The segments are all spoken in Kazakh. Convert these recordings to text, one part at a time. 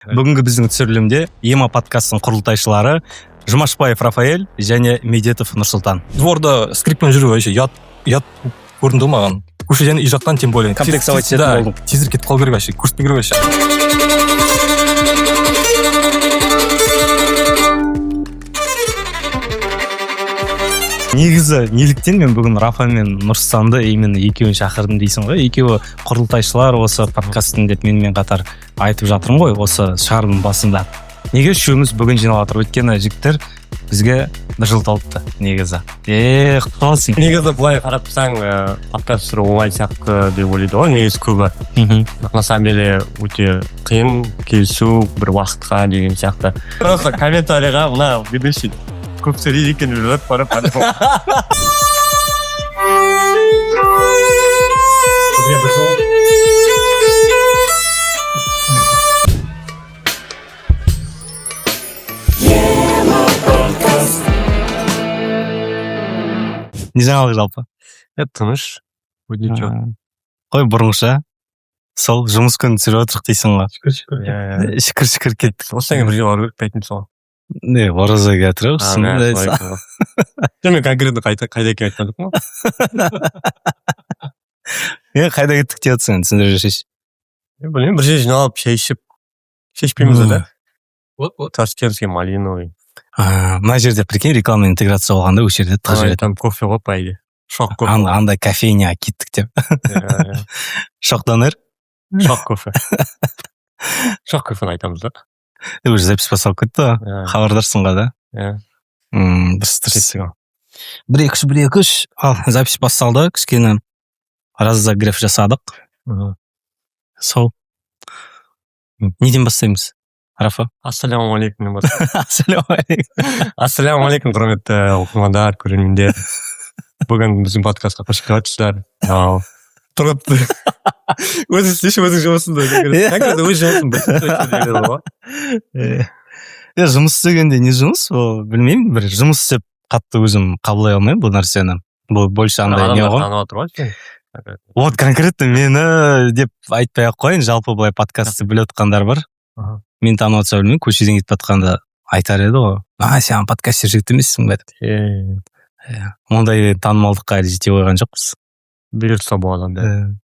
Бүгінгі біздің түсірілімде ЕМА подкастының құрылтайшылары Жұмашбаев Рафаэль және Медетов Нұрсұлтан. Дворда скриппен жүру вообще ят көрінді маған. Көшеден үй жақтан тем более. Комплексовать ететін болдың. Тезір кетіп қалу керек вообще, көрсетпей керек вообще. Негізі неліктен мен бүгін Рафа мен Нұрсұлтанды именно екеуін шақырдым дейсің ғой. Екеуі құрылтайшылар осы подкасттың деп менімен қатар айтып жатырмын ғой осы шығарылым басында. Неге үшеуміз бүгін жиналып отыр? Өйткені жігіттер бізге бір жыл толыпты негізі. Құтты болсын. Негізі былай қарап тұрсаң, подкаст түсіру оңай сияқты деп ойлайды ғой, негізі көбі. На самом деле өте қиын келісу бір уақытқа деген сияқты. Просто комментарийға мына ведущий көп сөйлейді екен жүріп барып. Не жаңалық жалпы? Тыныш. Қой бұрынғыша сол жұмыс күні түсіріп отырық дейсің ғой. Шүкір кеттік. Осыдан бір жыл бару керек сол. Не, ораза келтіріп мен конкретно қайда екен айтқандық ма? Қайда кеттік деп отырсың, түсіндіріп шеш. Білмеймін, бір жер жиналып шай ішіп шешпейміз да. Ташкентский малиновый. Мына жерде прикинь, рекламный интеграция болғанда өз жерде тығыз жүреді. Там кофе ғой пайде. Шок кофе. Андай кофейня кеттік деп. Шоқтаныр? Шок кофе. Шок кофені айтамыз да. Уже запись басталып кетті ғой. Хабардарсың ғой да. Дұрыс. Бір-екі-үш. Ал, запись басталды. Кішкене разогрев жасадық. Сол. Неден бастаймыз? Рафа? Ассалямуалейкум. Ассалямуалейкум. Ассалямуалейкум, құрметті оқырмандар, көрермендер. Бүгін біздің подкастқа қош келіпсіздер. Тұрып өзің істеші өзің жұмысыңды. Өз жұмысын жұмыс істегенде не жұмыс? Білмеймін, бір жұмыс істеп қатты өзім қабылдай алмаймын бұл нәрсені. Бұл больше андай не ғой. Танып отыр ғой. Вот конкретно мені деп айтпай ақ қойын, жалпы былай подкастты біліп отқандар бар. Мен танып отса білмеймін, көшеден кетіп жатқанда айтар еді ғой. Сен подкастер жігіт емессің бе деп. Ондай танымалдыққа әлі жете қойған жоқпыз. Бұйыртса болады.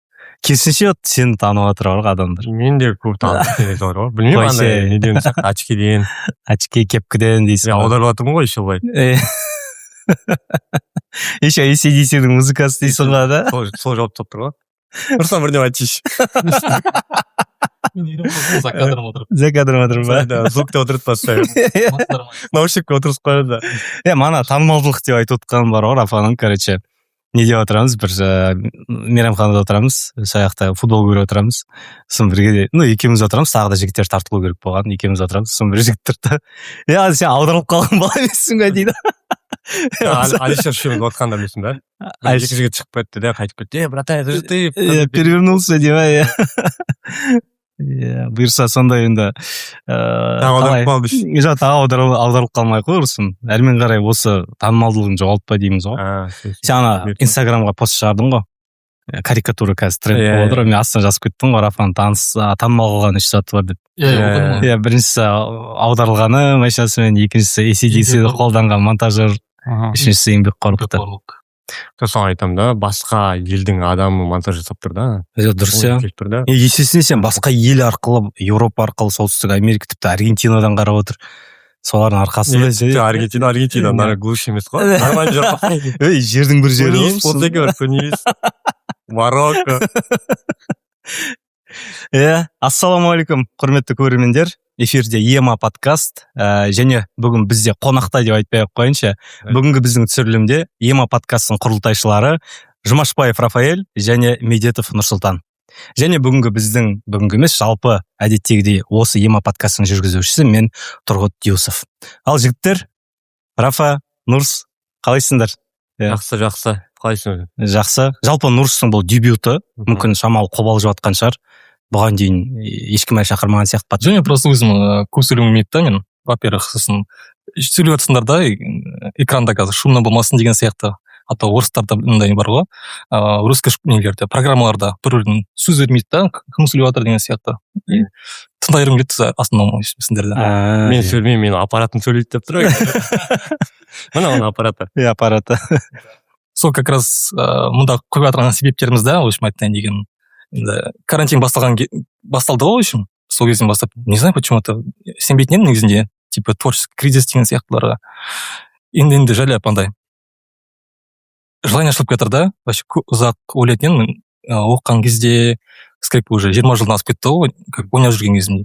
Керісінше сені танып отыр ғой адамдар. Мен де көп танып отыр ғой. Білмеймін, андай неден очкиден. Очки кепкіден дейсің. Аударып жатырмын ғой еще былай. Еще ACDC-дің музыкасы дейсің ғой да? Сол жауап тап тұр ғой. Ұрсан бірден айтшы. За кадром отырып. За кадром отырып ба? Звукта отырып бастайын. Наушникке отырып қойды. Мана танымалдылық деп айтып отқаным бар ғой, Рафаның, короче. Не деп отырамыз, бір мейрамханада отырамыз, сояқта футбол көріп отырамыз. Сосын бірге, екеуміз отырамыз, тағы да жігіттер тартылу керек болған, екеуміз отырамыз, сосын бір жігіт тұрды. Сен аударылып қалған бала емессің бе дейді. Алишер үшеуміз отқанда білесің ба? Екі жігіт шығып кетті де, қайтып кетті. Братай, ты перевернулся демай. Бұйырса сондай енді тағы аударылып қалмай қойырсын. Әрмен қарай осы танымалдылығын жоғалтпа дейміз ғой. Сен инстаграмға пост шығардың ғой, карикатура қазір тренд болып отыр. Мен астына жазып кеттім ғой, Рафаның танымал қылған үш заты бар деп. Біріншісі аударылғаны машинасымен, екіншісі ACDC-ді қолданған монтажер, үшіншісі еңбекқорлықты. Сосын айтам да, басқа елдің адамы монтаж жасап тұр да. Дұрыс я. Есесіне сен басқа ел арқылы, Европа арқылы, Солтүстік Америка, тіпті Аргентинадан қарап отыр. Солардың арқасында. Аргентина, нары глуш емес қой. Нормально жоқ. Жердің бір жері Тунис, Марокко. Ассалаумалейкум, құрметті көрермендер. Эфирде ЕМА подкаст, және бүгін бізде қонақта деп айтпай ақ қойынша, бүгінгі біздің түсірілімде ЕМА подкастының құрылтайшылары Жұмашбаев Рафаэль және Медетов Нұрсұлтан. Және бүгінгі емес, жалпы әдеттегідей осы ЕМА подкастының жүргізушісі мен Тұрғыт Юсов. Ал жігіттер, Рафа, Нұрс, қалайсыңдар? Жақсы. Қалайсың? Жақсы. Жалпы Нұрстың бұл дебюті, мүмкін шамалы қобалжып жатқан шығар. Бұған дейін ешкім әлі шақырмаған сияқты бат. Және просто өзім көп сөйлемеймін да мен. Во-первых, сосын сөйлеп жатсыңдар да, экранда қазір шумно болмасын деген сияқты. А то орыстарда мындай бар ғой, русский нелерде, программаларда бір-бірін сөз бермейді да, кім сөйлеп жатыр деген сияқты. тыңдай бергім келді основном сендерді. Мен сөйлемеймін, менің аппаратым сөйлейді деп тұр. Мына аппараты. аппараты. Сол как раз мұнда қойып жатырған себептеріміз да, в общем айтайын деген. Карантин басталды ғой, в общем, сол кезден бастап. Не знаю, почему-то сенбейтін едім негізінде, типа творческий кризис деген сияқтыларға. Енді жайлап андай. Желание ашылып кетір да, вообще ұзақ ойлайтын едім. Оқыған кезде скрипка уже 20 жылдан асып кетті ғой, как ойнап жүрген кезімде.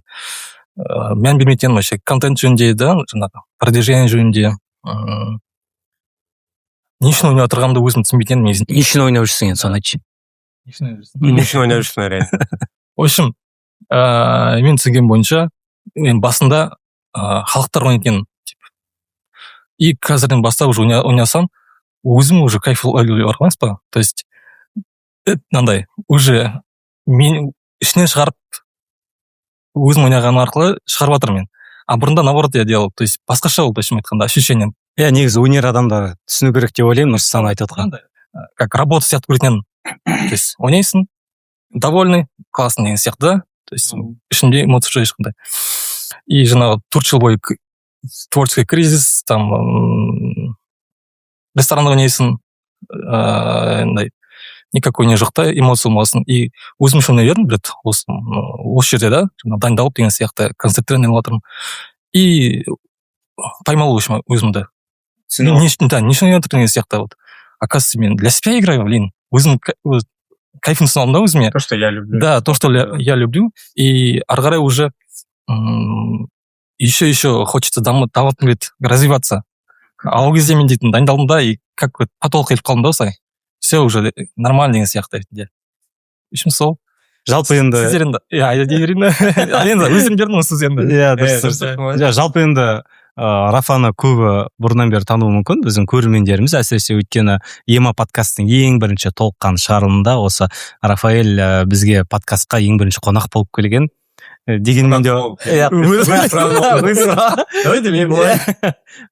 Мән бермейтін вообще контент жөнінде, да, жаңағы продвижение жөнінде. Не үшін ойнап отырғанымды өзім түсінбейтін едім. Не үшін ойнап жүрсің енді, соны айтшы. Не үшін ойнап жүрсің, реально. В общем, мен түсінген бойынша, мен басында халықтар ойнайтын, и қазірден бастап уже ойнасам, өзім уже кайф ойлай бармайсыз ба? То есть, мынандай, уже мен ішінен шығарып, өзім ойнағаным арқылы шығарып жатырмын мен. А бұрында наоборот я делал, то есть басқаша болды, шын айтқанда, ощущением. Негізі өнер адамдары түсіну керек деп ойлаймын, Нұрсұлтан айтып отқан. Как работа сияқты көретін. То есть ойнайсың, довольный, классный деген сияқты, да? То есть ішінде эмоция жоқ ешқандай. И жаңағы 4 жыл бойы творческий кризис, там ресторанда ойнайсың, никакой не жоқ та, эмоция болмасын. И өзім үшін ойнай бердім, блядь, осы жерде, да, дайындалып деген сияқты, концентрированный болатырмын. И поймал өзімді. Не үшін ойнап тұрдым деген сияқты. Вот. Оказывается, мен для себя играю, блин. Өзім кайфын түсін да өзіме. То, что я люблю. Да, то, что я люблю. И ары қарай уже еще хочется давать развиваться. А ол кезде мен дейтін дайындалдым да, и как потолок келіп қалдым да осылай. Все уже нормально деген сияқты. В общем, сол. Жалпы енді... Сіздер енді... Енді өзім бердім сөз енді. Дұрыс. Жалпы енді Рафаны көбі бұрыннан бері тануы мүмкін, біздің көрермендеріміз, әсіресе өйткені ема подкасттың ең бірінші толыққан шығарылымында осы Рафаэль бізге подкастқа ең бірінші қонақ болып келген. Дегенмен де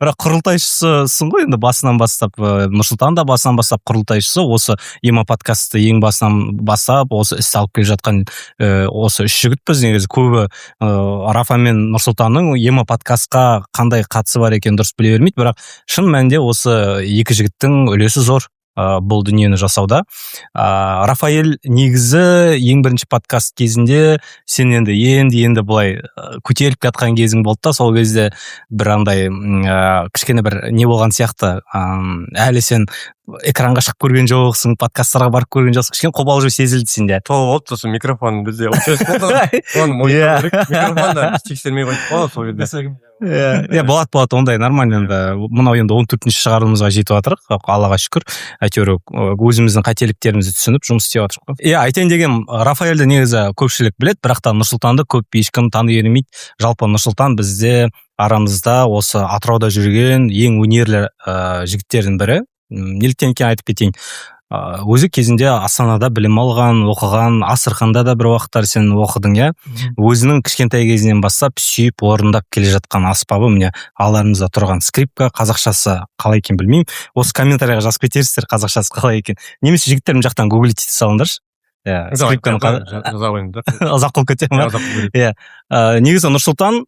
бірақ құрылтайшысың ғой енді басынан бастап, Нұрсұлтан да басынан бастап құрылтайшысы, осы ема подкастты ең басынан бастап осы іс алып келе жатқан осы үш жігітпіз. Негізі көбі Рафа мен Нұрсұлтанның ема подкастқа қандай қатысы бар екен дұрыс біле бермейді, бірақ шын мәнінде осы екі жігіттің үлесі зор бұл дүниені жасауда. Рафаэль негізі ең бірінші подкаст кезінде сен енді былай көтеріліп жатқан кезің болды да, сол кезде бір андай кішкене бір не болған сияқты, әлі сен экранға шығып көрген жоқсың, подкасттарға барып көрген жоқсың, кішкене қобалжу сезілді сенде. Толып болды, сосын микрофон бізде микрофонда тексермей қойдық қой сол жерде. Болады, ондай нормально. Мынау енді 14-ші шығарылымымызға жетіп жатырық, Аллаға шүкір. Әйтеуір өзіміздің қателіктерімізді түсініп жұмыс істеп жатырық. Айтайын деген, Рафаэльді негізі көпшілік біледі, бірақ та Нұрсұлтанды көп ешкім тани бермейді. Жалпы Нұрсұлтан бізде арамызда осы Атырауда жүрген ең өнерлі жігіттердің бірі. Неліктен екенін айтып кетейін. Өзі кезінде Астанада білім алған, оқыған, Астраханда да бір уақыттар сен оқыдың, иә. Өзінің кішкентай кезінен бастап сүйіп орындап келе жатқан аспабы міне аларымызда тұрған скрипка, қазақшасы қалай екен білмеймін. Осы комментарийға жазып кетерсіздер, қазақшасы қалай екен. Немесе жігіттерім жақтан гуглить ете салыңдаршы. Скрипканы ұзақ болып кетеді ме? Негізі Нұрсұлтан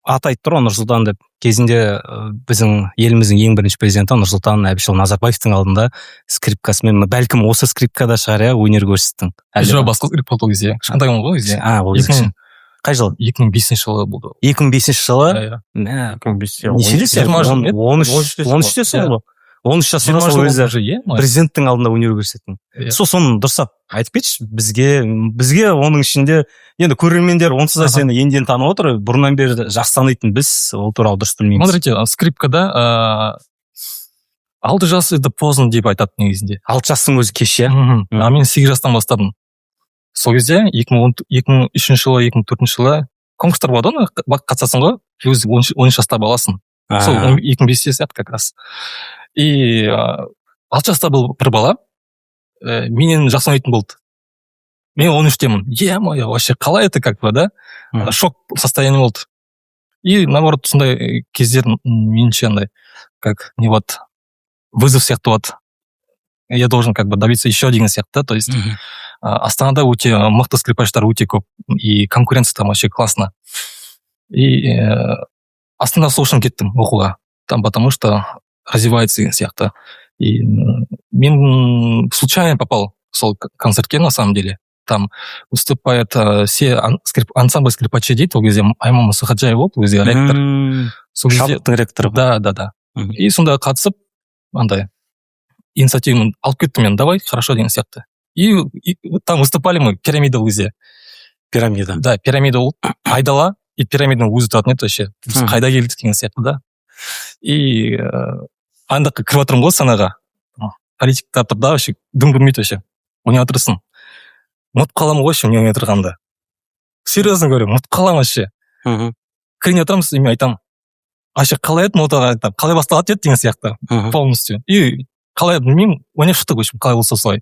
аты айтып тұр ғой, Нұрсұлтан деп. Кезінде біздің еліміздің ең бірінші президенті Нұрсұлтан Әбішұлы Назарбаевтың алдында скрипкасымен, бәлкім осы скрипкада шығар, өнер көрсеттің. Жоқ, басқа скрипка болды ол кезде. Кішкентайым ғой кезде. Ол кезде. Қай жыл? 2005 жылы болды. 2005 жылы? 2005-те. Нешедесің? 13-тесің ғой? 13 жасында сол кезде президенттің алдында өнер көрсеттің. Соны дұрыстап айтып кетші, бізге оның ішінде енді көрермендер онсыз да сені енден танып отыр, бұрыннан бері жақсы танитын біз ол туралы дұрыс білмейміз. Смотрите, скрипкада 6 жас это поздно деп айтады негізінде. 6 жастың өзі кеш, иә? А мен 8 жастан бастадым. Сол кезде 2003 жылы, 2004 жылы конкурстар болады ғой, қатысасың ғой, өзі 13 жаста баласың. Сол 2005-те сияқты как раз. И 6 жаста был бір бала, менен жақсы ойнайтын болды. Мен 13-темін. Е-мое, вообще қалай это как бы, да? Шок состояние болды. И наоборот, сондай кездер меніңше андай, как не вот вызов сияқты болады. я должен как бы добиться еще деген сияқты. То есть Астанада өте мықты скрипачтар өте көп, и конкуренция там вообще классно. И Астана сол үшін кеттім оқуға, там потому что развивается деген сияқты. И мен случайно попал в сол концертке на самом деле. Там выступает все ансамбль скрипачей дейді, ол кезде Айман Мұсахаджаев болды, ол кезде ректор. Шабыттың ректоры. Да. И сонда қатысып, андай, инициативаны алып кеттім мен, давай, хорошо деген сияқты. И там выступали мы, пирамида ол кезде. Пирамида. Да, пирамида ол айдала, и пирамиданың өзі тұратын еді вообще. Біз қайда келдік деген сияқты, да. И анда кіріп отырмын ғой санаға. Политиктар тұр да, вообще, дым көрмейді вообще. Он не отырсын. Ұмытып қаламын ғой, не отырғанда. Серьезно говорю, ұмытып қаламын вообще. Кіріне отырамыз, мен айтамын. Вообще, қалай еді нотаға, қалай басталады еді деген сияқты. Полностью. И қалай, білмеймін, ойнап шықты, в общем, қалай болса солай.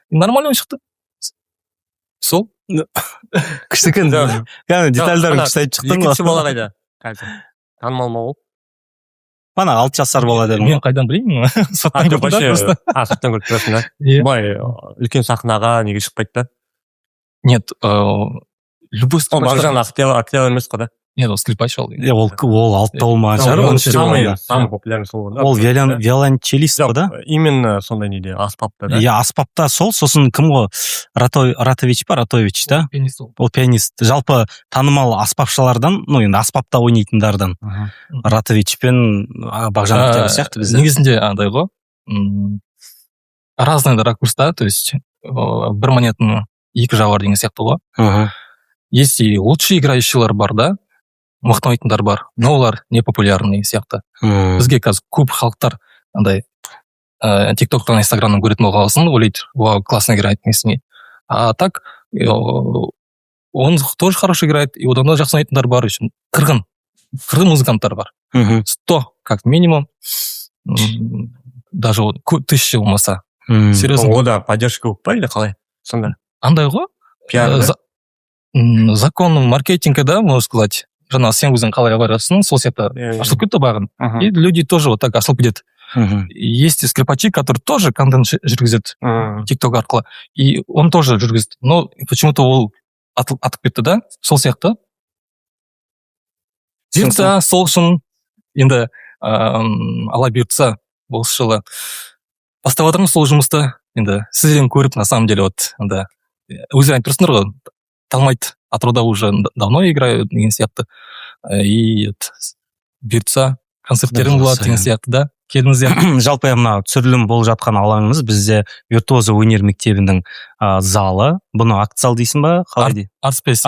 Нормально шықты. Сол. Күшті екен. Детальдарын күшті айтып шықтың ғой. Екінші бала қайда? Қазір. Танымал ма ол? Ана 6 жасар бала дедім. Мен қайдан білеймін? Соттан көрдім да просто. Соттан көріп тұрасың да? Былай, үлкен сахнаға неге шықпайды да? Нет, любой скрипач... Мағжан актер емес қой да? Нет, ол скрипач ол. Ол алтта болмаған шығар. Самый популярный сол ғой да? Ол виолончелист қой да? Именно сондай неде, аспапта да? Иә, аспапта сол, сосын кім ғой? Ратович па, Ратович, да? Ол пианист. Жалпы танымал аспапшылардан, ну енді аспапта ойнайтындардан. Ратович пен Бағжан актер сияқты бізде. Негізінде андай ғой, разный ракурста, то есть бір монетаның екі жағы бар деген сияқты ғой. Есть и лучшие играющийлар бар, да? Мықты ойнайтындар бар, но олар не популярный сияқты. Бізге қазір көп халықтар андай тиктоктан, инстаграмнан көретін болғасын, ойлайды, вау, классно играет несіне. А так, он тоже хорошо играет, и одан да жақсы ойнайтындар бар үшін. Қырғын музыканттар бар. 100, как минимум. Даже 1000 болмаса. Серьезно. Ода поддержка көп па или қалай? Сонда. Андай ғой? Закон маркетинга, да, можно сказать. Жаңа сен өзің қалай барасың, сол сияқты ашылып кетті бағын. И люди тоже вот так ашылып кетеді. Есть и скрипачи, которые тоже контент жүргізеді тикток арқылы. И он тоже жүргізеді. Но почему-то ол атып кетті, да? Сол сияқты. Бұйыртса, сол үшін енді ала бұйыртса осы жылы бастап жатырмыз сол жұмысты. Енді сізден көріп, на самом деле, вот, өзі айтып тұрсыңдар ғой, талмайды. Атырауда уже давно играю деген сияқты. И бұйыртса концерттерім болады деген сияқты, да? Келіңіздер. Жалпы мына түсірілім болып жатқан алаңымыз бізде виртуоза өнер мектебінің залы. Бұны акт-зал дейсің ба? Артспейс,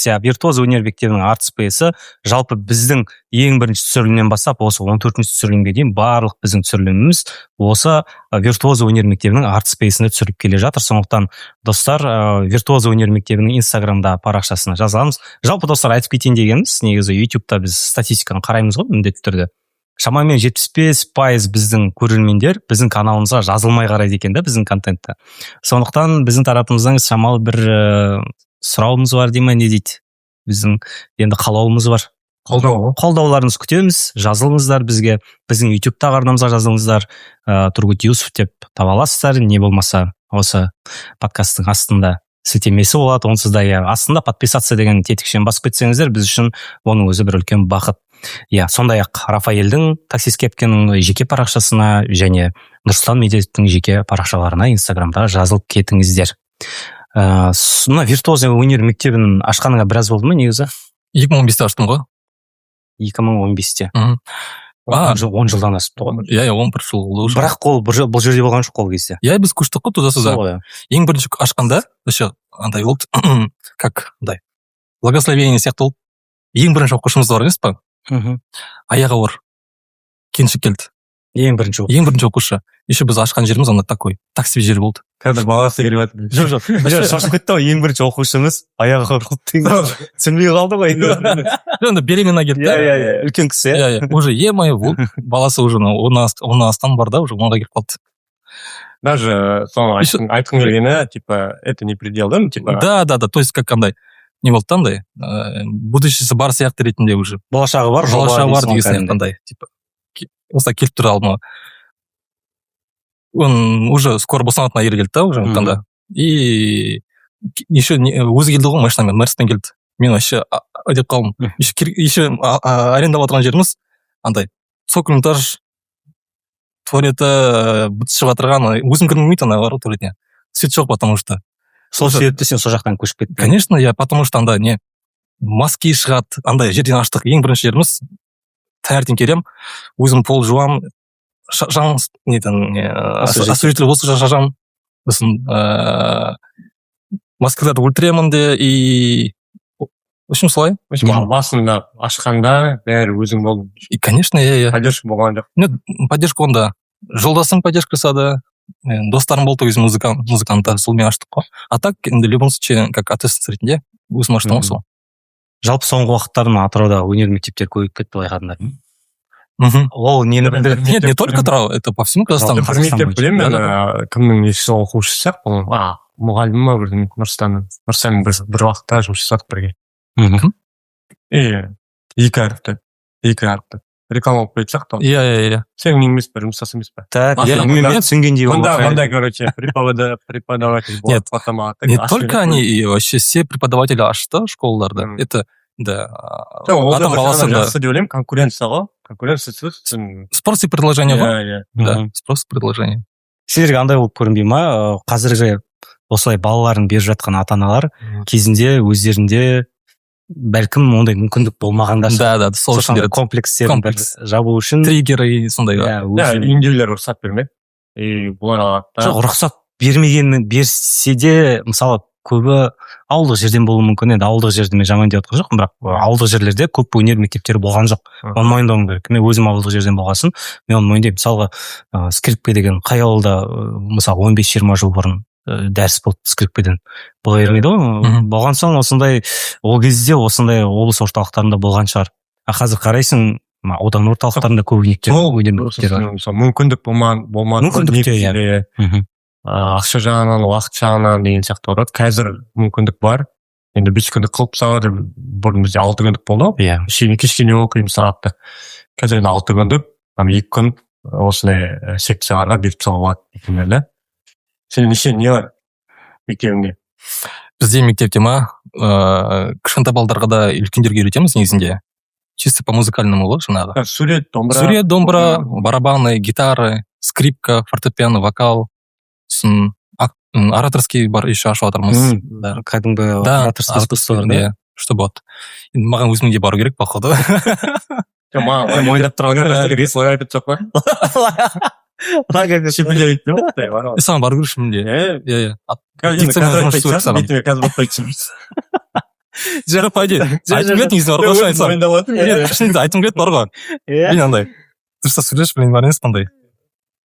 иә. Виртуоза өнер мектебінің артспейсі. Жалпы біздің ең бірінші түсірілімнен бастап осы 14-ші түсірілімге дейін барлық біздің түсіріліміміз осы виртуоза өнер мектебінің артспейсінде түсіріліп келе жатыр. Сондықтан достар, виртуоза өнер мектебінің инстаграмда парақшасына жазыламыз. Жалпы достар, айтып кетейін дегеніміз, негізі ютубта біз статистиканы қараймыз ғой міндетті түрде. Шамамен 75% біздің көрермендер біздің каналымызға жазылмай қарайды екен да біздің контентті. Сондықтан біздің тарапымыздан шамалы бір сұрауымыз бар дей ме, не дейді? Біздің енді қалауымыз бар. Қолдауларыңызды күтеміз, жазылыңыздар бізге. Біздің ютубтағы арнамызға жазылыңыздар. Тургут Юсуф деп таба аласыздар, не болмаса осы подкасттың астында сілтемесі болады. Онсыз да астында подписаться деген тетікшені басып кетсеңіздер, біз үшін оның өзі бір үлкен бақыт. Иә, сондай-ақ Рафаэльдің таксист кепкенің жеке парақшасына және Нұрсұлтан Медетовтің жеке парақшаларына инстаграмда жазылып кетіңіздер. Мына виртуоза өнер мектебін ашқаныңа біраз болды ма негізі? 2015-те аштым ғой. 2015-те. 10 жылдан асыпты ғой. Иә, 11 жыл болды. Бірақ бұл жерде болған жоқ ол кезде. Иә, біз көштік қой туда-сюда. Ең бірінші ашқанда, вообще андай болды, как андай благословение сияқты болды. Ең бірінші оқушымыз бар емес па? Аяғы ауыр келіншек келді. Ең бірінші оқушы. Еще біз ашқан жеріміз ана такой такси жер болды. Қазір баласы келіп жатыр. Жоқ. Шашып кетті ғой, ең бірінші оқушымыз аяғы ауыр деген. Түсінбей қалды ғой. Енді беременна келді. Иә, үлкен кісі. Иә, уже е-мое, баласы уже оннан астам бар да, уже онға келіп қалды. Даже соны айтқым келгені, типа, это не предел, да? Да, то есть как андай не болды тандай, будущесі бар сияқты ретінде уже. Болашағы бар деген сияқты андай, типа, осылай келіп тұр алдыма. он уже скоро босанатын айыр келді да уже таңда. И еще өзі келді ғой машинамен, Мерспен келді. Мен вообще деп қалдым. Еще арендап отырған жеріміз андай цокольный этаж туалеті бітішіп жатырған, өзім кірмеймін ана бар туалетіне. Свет жоқ, потому что сол себепті сен сол жақтан көшіп кеттің. Конечно, я потому что анда не маски шығады, андай жерден аштық. Ең бірінші жеріміз таңертең келем, өзім пол жуам, жан освежитель воздуха жажам, сосын маскаларды өлтіремін де, и в общем солай. Басында ашқанда бәрі өзің болдың. И конечно, я Поддержка болған жоқ. Нет, поддержка онда. Жолдасым поддержка жасады, достарым болды өзім музыканттар, солмен аштық қой. А так, в любом случае, как ответственность ретінде өзім аштым ғой сол. Жалпы соңғы уақыттары мына Атырауда өнер мектептері көбейіп кетті байқадыңдар. Ол нені білдіреді? Нет, не только Атырау, это по всему Казахстану. Бір мектеп білемін мен, кімнің несі оқушысы сияқты, мұғалімі ма бір Нұрсәннің бір уақытта жұмыс жасадық бірге. Екі әріпті. Реклама болып кетті сияқты. Иә. Сенің емес пе, жұмыстасы емес пе? Так, мен түсінгендей Онда, короче, преподаватель болады. Нет, не только они, и вообще все преподаватели ашты школаларда. Это, да. Адам баласы жақсы деп ойлаймын, конкуренция ғой. Конкуренция сен... Спрос и предложение ғой. Иә. Да, спрос и предложение. Сіздерге андай болып көрінбей ма? Қазіргі осылай балаларын беріп жатқан ата-аналар кезінде өздерінде бәлкім ондай мүмкіндік болмағанда да сол үшін комплекстерін жабу үшін триггеры сондай үйіндеулер рұқсат бермеді и бұлар жоқ рұқсат берсе де мысалы көбі ауылдық жерден болуы мүмкін. Енді ауылдық жерді мен жаман деп отқан жоқпын, бірақ ауылдық жерлерде көп өнер мектептері болған жоқ. Оны мойындауым керек. Мен өзім ауылдық жерден болғасын, мен оны мойындаймын. Мысалға скрипка деген қай ауылда мысалы 15-20 жыл бұрын дәріс болды скрипкеден бола бермейді ғой. Болған соң осындай ол кезде осындай облыс орталықтарында болған шығар. Қазір қарайсың аудан орталықтарында көп өнер мектептері бар. Мүмкіндік болмады. Ақша жағынан, уақыт жағынан деген сияқты ұрады. Қазір мүмкіндік бар. Енді 5 күндік қылып салады. Бұрын бізде 6 күндік болды. Кешкене оқимын сағатты. Қазір енді 6 күндік, 2 күн осындай секцияларға беріп салуға болады. Сен не бар мектебіңде? Бізде мектепте кішкентай балдарға да үлкендерге үйретеміз негізінде. Чисто по музыкальному ғой жаңағы. Сурет, домбыра, барабаны, гитары, скрипка, фортепиано, вокал. Ораторский бар еще ашып жатырмыз. Кәдімгі ораторский искусство. Что болады? Маған өзімде бару керек, походу. Мойындап тұрған рейс лайға айтып жоқ па? Саған бару керек шымде. Жара пойди. Айтым келеді негізі бар ғой шайса. Айтым келеді бар ғой. Мен андай. Дұрыста сөйлеш, блин, бар емес қандай.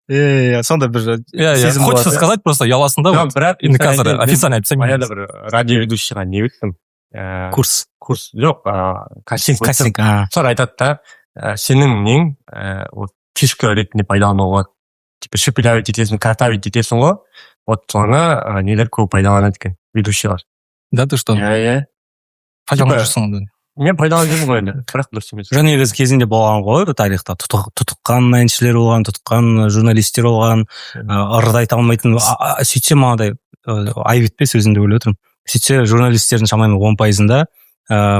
Сонда бір сезім болады. Хочется сказать, просто ұяласың да. Енді қазір официально айтсам. Баяда бір радиоведущийға не өттім. Курс жоқ, кастинг. Солар айтады да, сенің нең фишка ретінде пайдалануға, типа шепелявить етесің, картавить етесің ғой, вот соны нелер көп пайдаланады екен, ведущийлар. Да, ты что? Пайдаланып жүрсің. Мен пайдаланып жүрмін ғой енді, бірақ дұрыс емес. Және кезінде болған ғой тарихта, тұтыққан әншілер болған, тұтыққан журналистер болған, ырды айта алмайтын, сөйтсе мағадай айып етпес өзімді ойлап отырмын. Сөйтсе журналистердің шамамен 10%-ында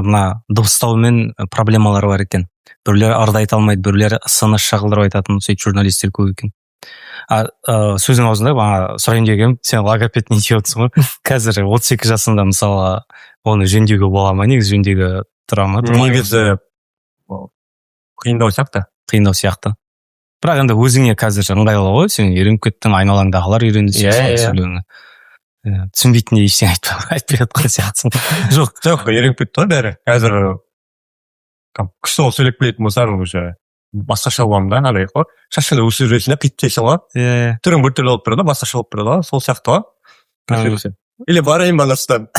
мына дыбыстаумен проблемалары бар екен. Біреулер ырды айта алмайды, біреулер сыны шағылдырып айтатын сөйтіп журналистер көп екен. Сөздің аузында сұрайын дегенім, сен логопед не деп отырсың ғой? Қазір 32 жасында мысалы оны жөндеуге бола ма, негізі жөндеуге тұра ма? Негізі қиындау сияқты. Бірақ енді өзіңе қазір ыңғайлы ғой, сен үйреніп кеттің, айналаңдағылар үйренді сөйлеуіңе. Түсінбейтіндей ештеңе айтпай жатқан сияқтысың. Жоқ, үйреніп кетті ғой бәрі. Қазір күшті сөйлеп келетін болсаң уже басқаша боламын да, алай ғой. Шашыңды өсіп жүресің де қиттейсің ғой. Түрің бір түрлі болып тұрады, басқаша болып тұрады, сол сияқты ғой. Или барайын ба Нұрсұлтан?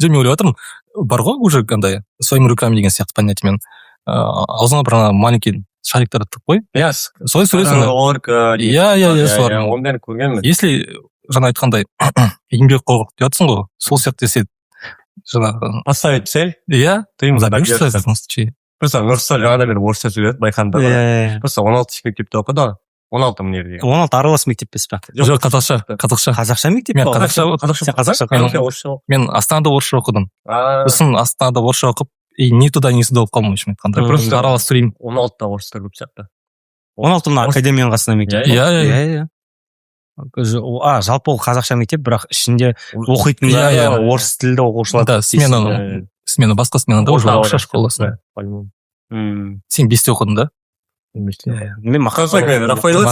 Мен ойлап отырмын, бар ғой уже қандай своими руками деген сияқты понятиемен аузыңа бір маленький шариктар тығып қой. Солай сөйлесің. Солар. Ондайны көргенмін. Если жаңа айтқандай еңбекқорлық деп жатсың ғой, сол сияқты десе жаңағы поставить цель. Ты ему добьешься в этом случае. Просто Нұрсұлтан жаңада мен орысша сөйледі, байқанда. Просто 16 мектепте оқыды. 16 мектеп. 16 аралас мектеп емес пе? жоқ қазақша Қазақша мектеп мен пе? қазақша Сен қазақша орысша. мен астанада орысша оқыдым А, сосын астанада орысша оқып и ни туда ни сюда болып қалдым в общем айтқанда просто аралас сөйлеймін 16-та орыстар көп сияқты. 16 мына академияның қасында мектеп. иә Жалпы ол қазақша мектеп, бірақ ішінде оқитын Иә. орыс тілді оқушылар. да смена басқа сменада уже орысша школасы По-моему. сен 5-те оқыдың да Мен Рафаэль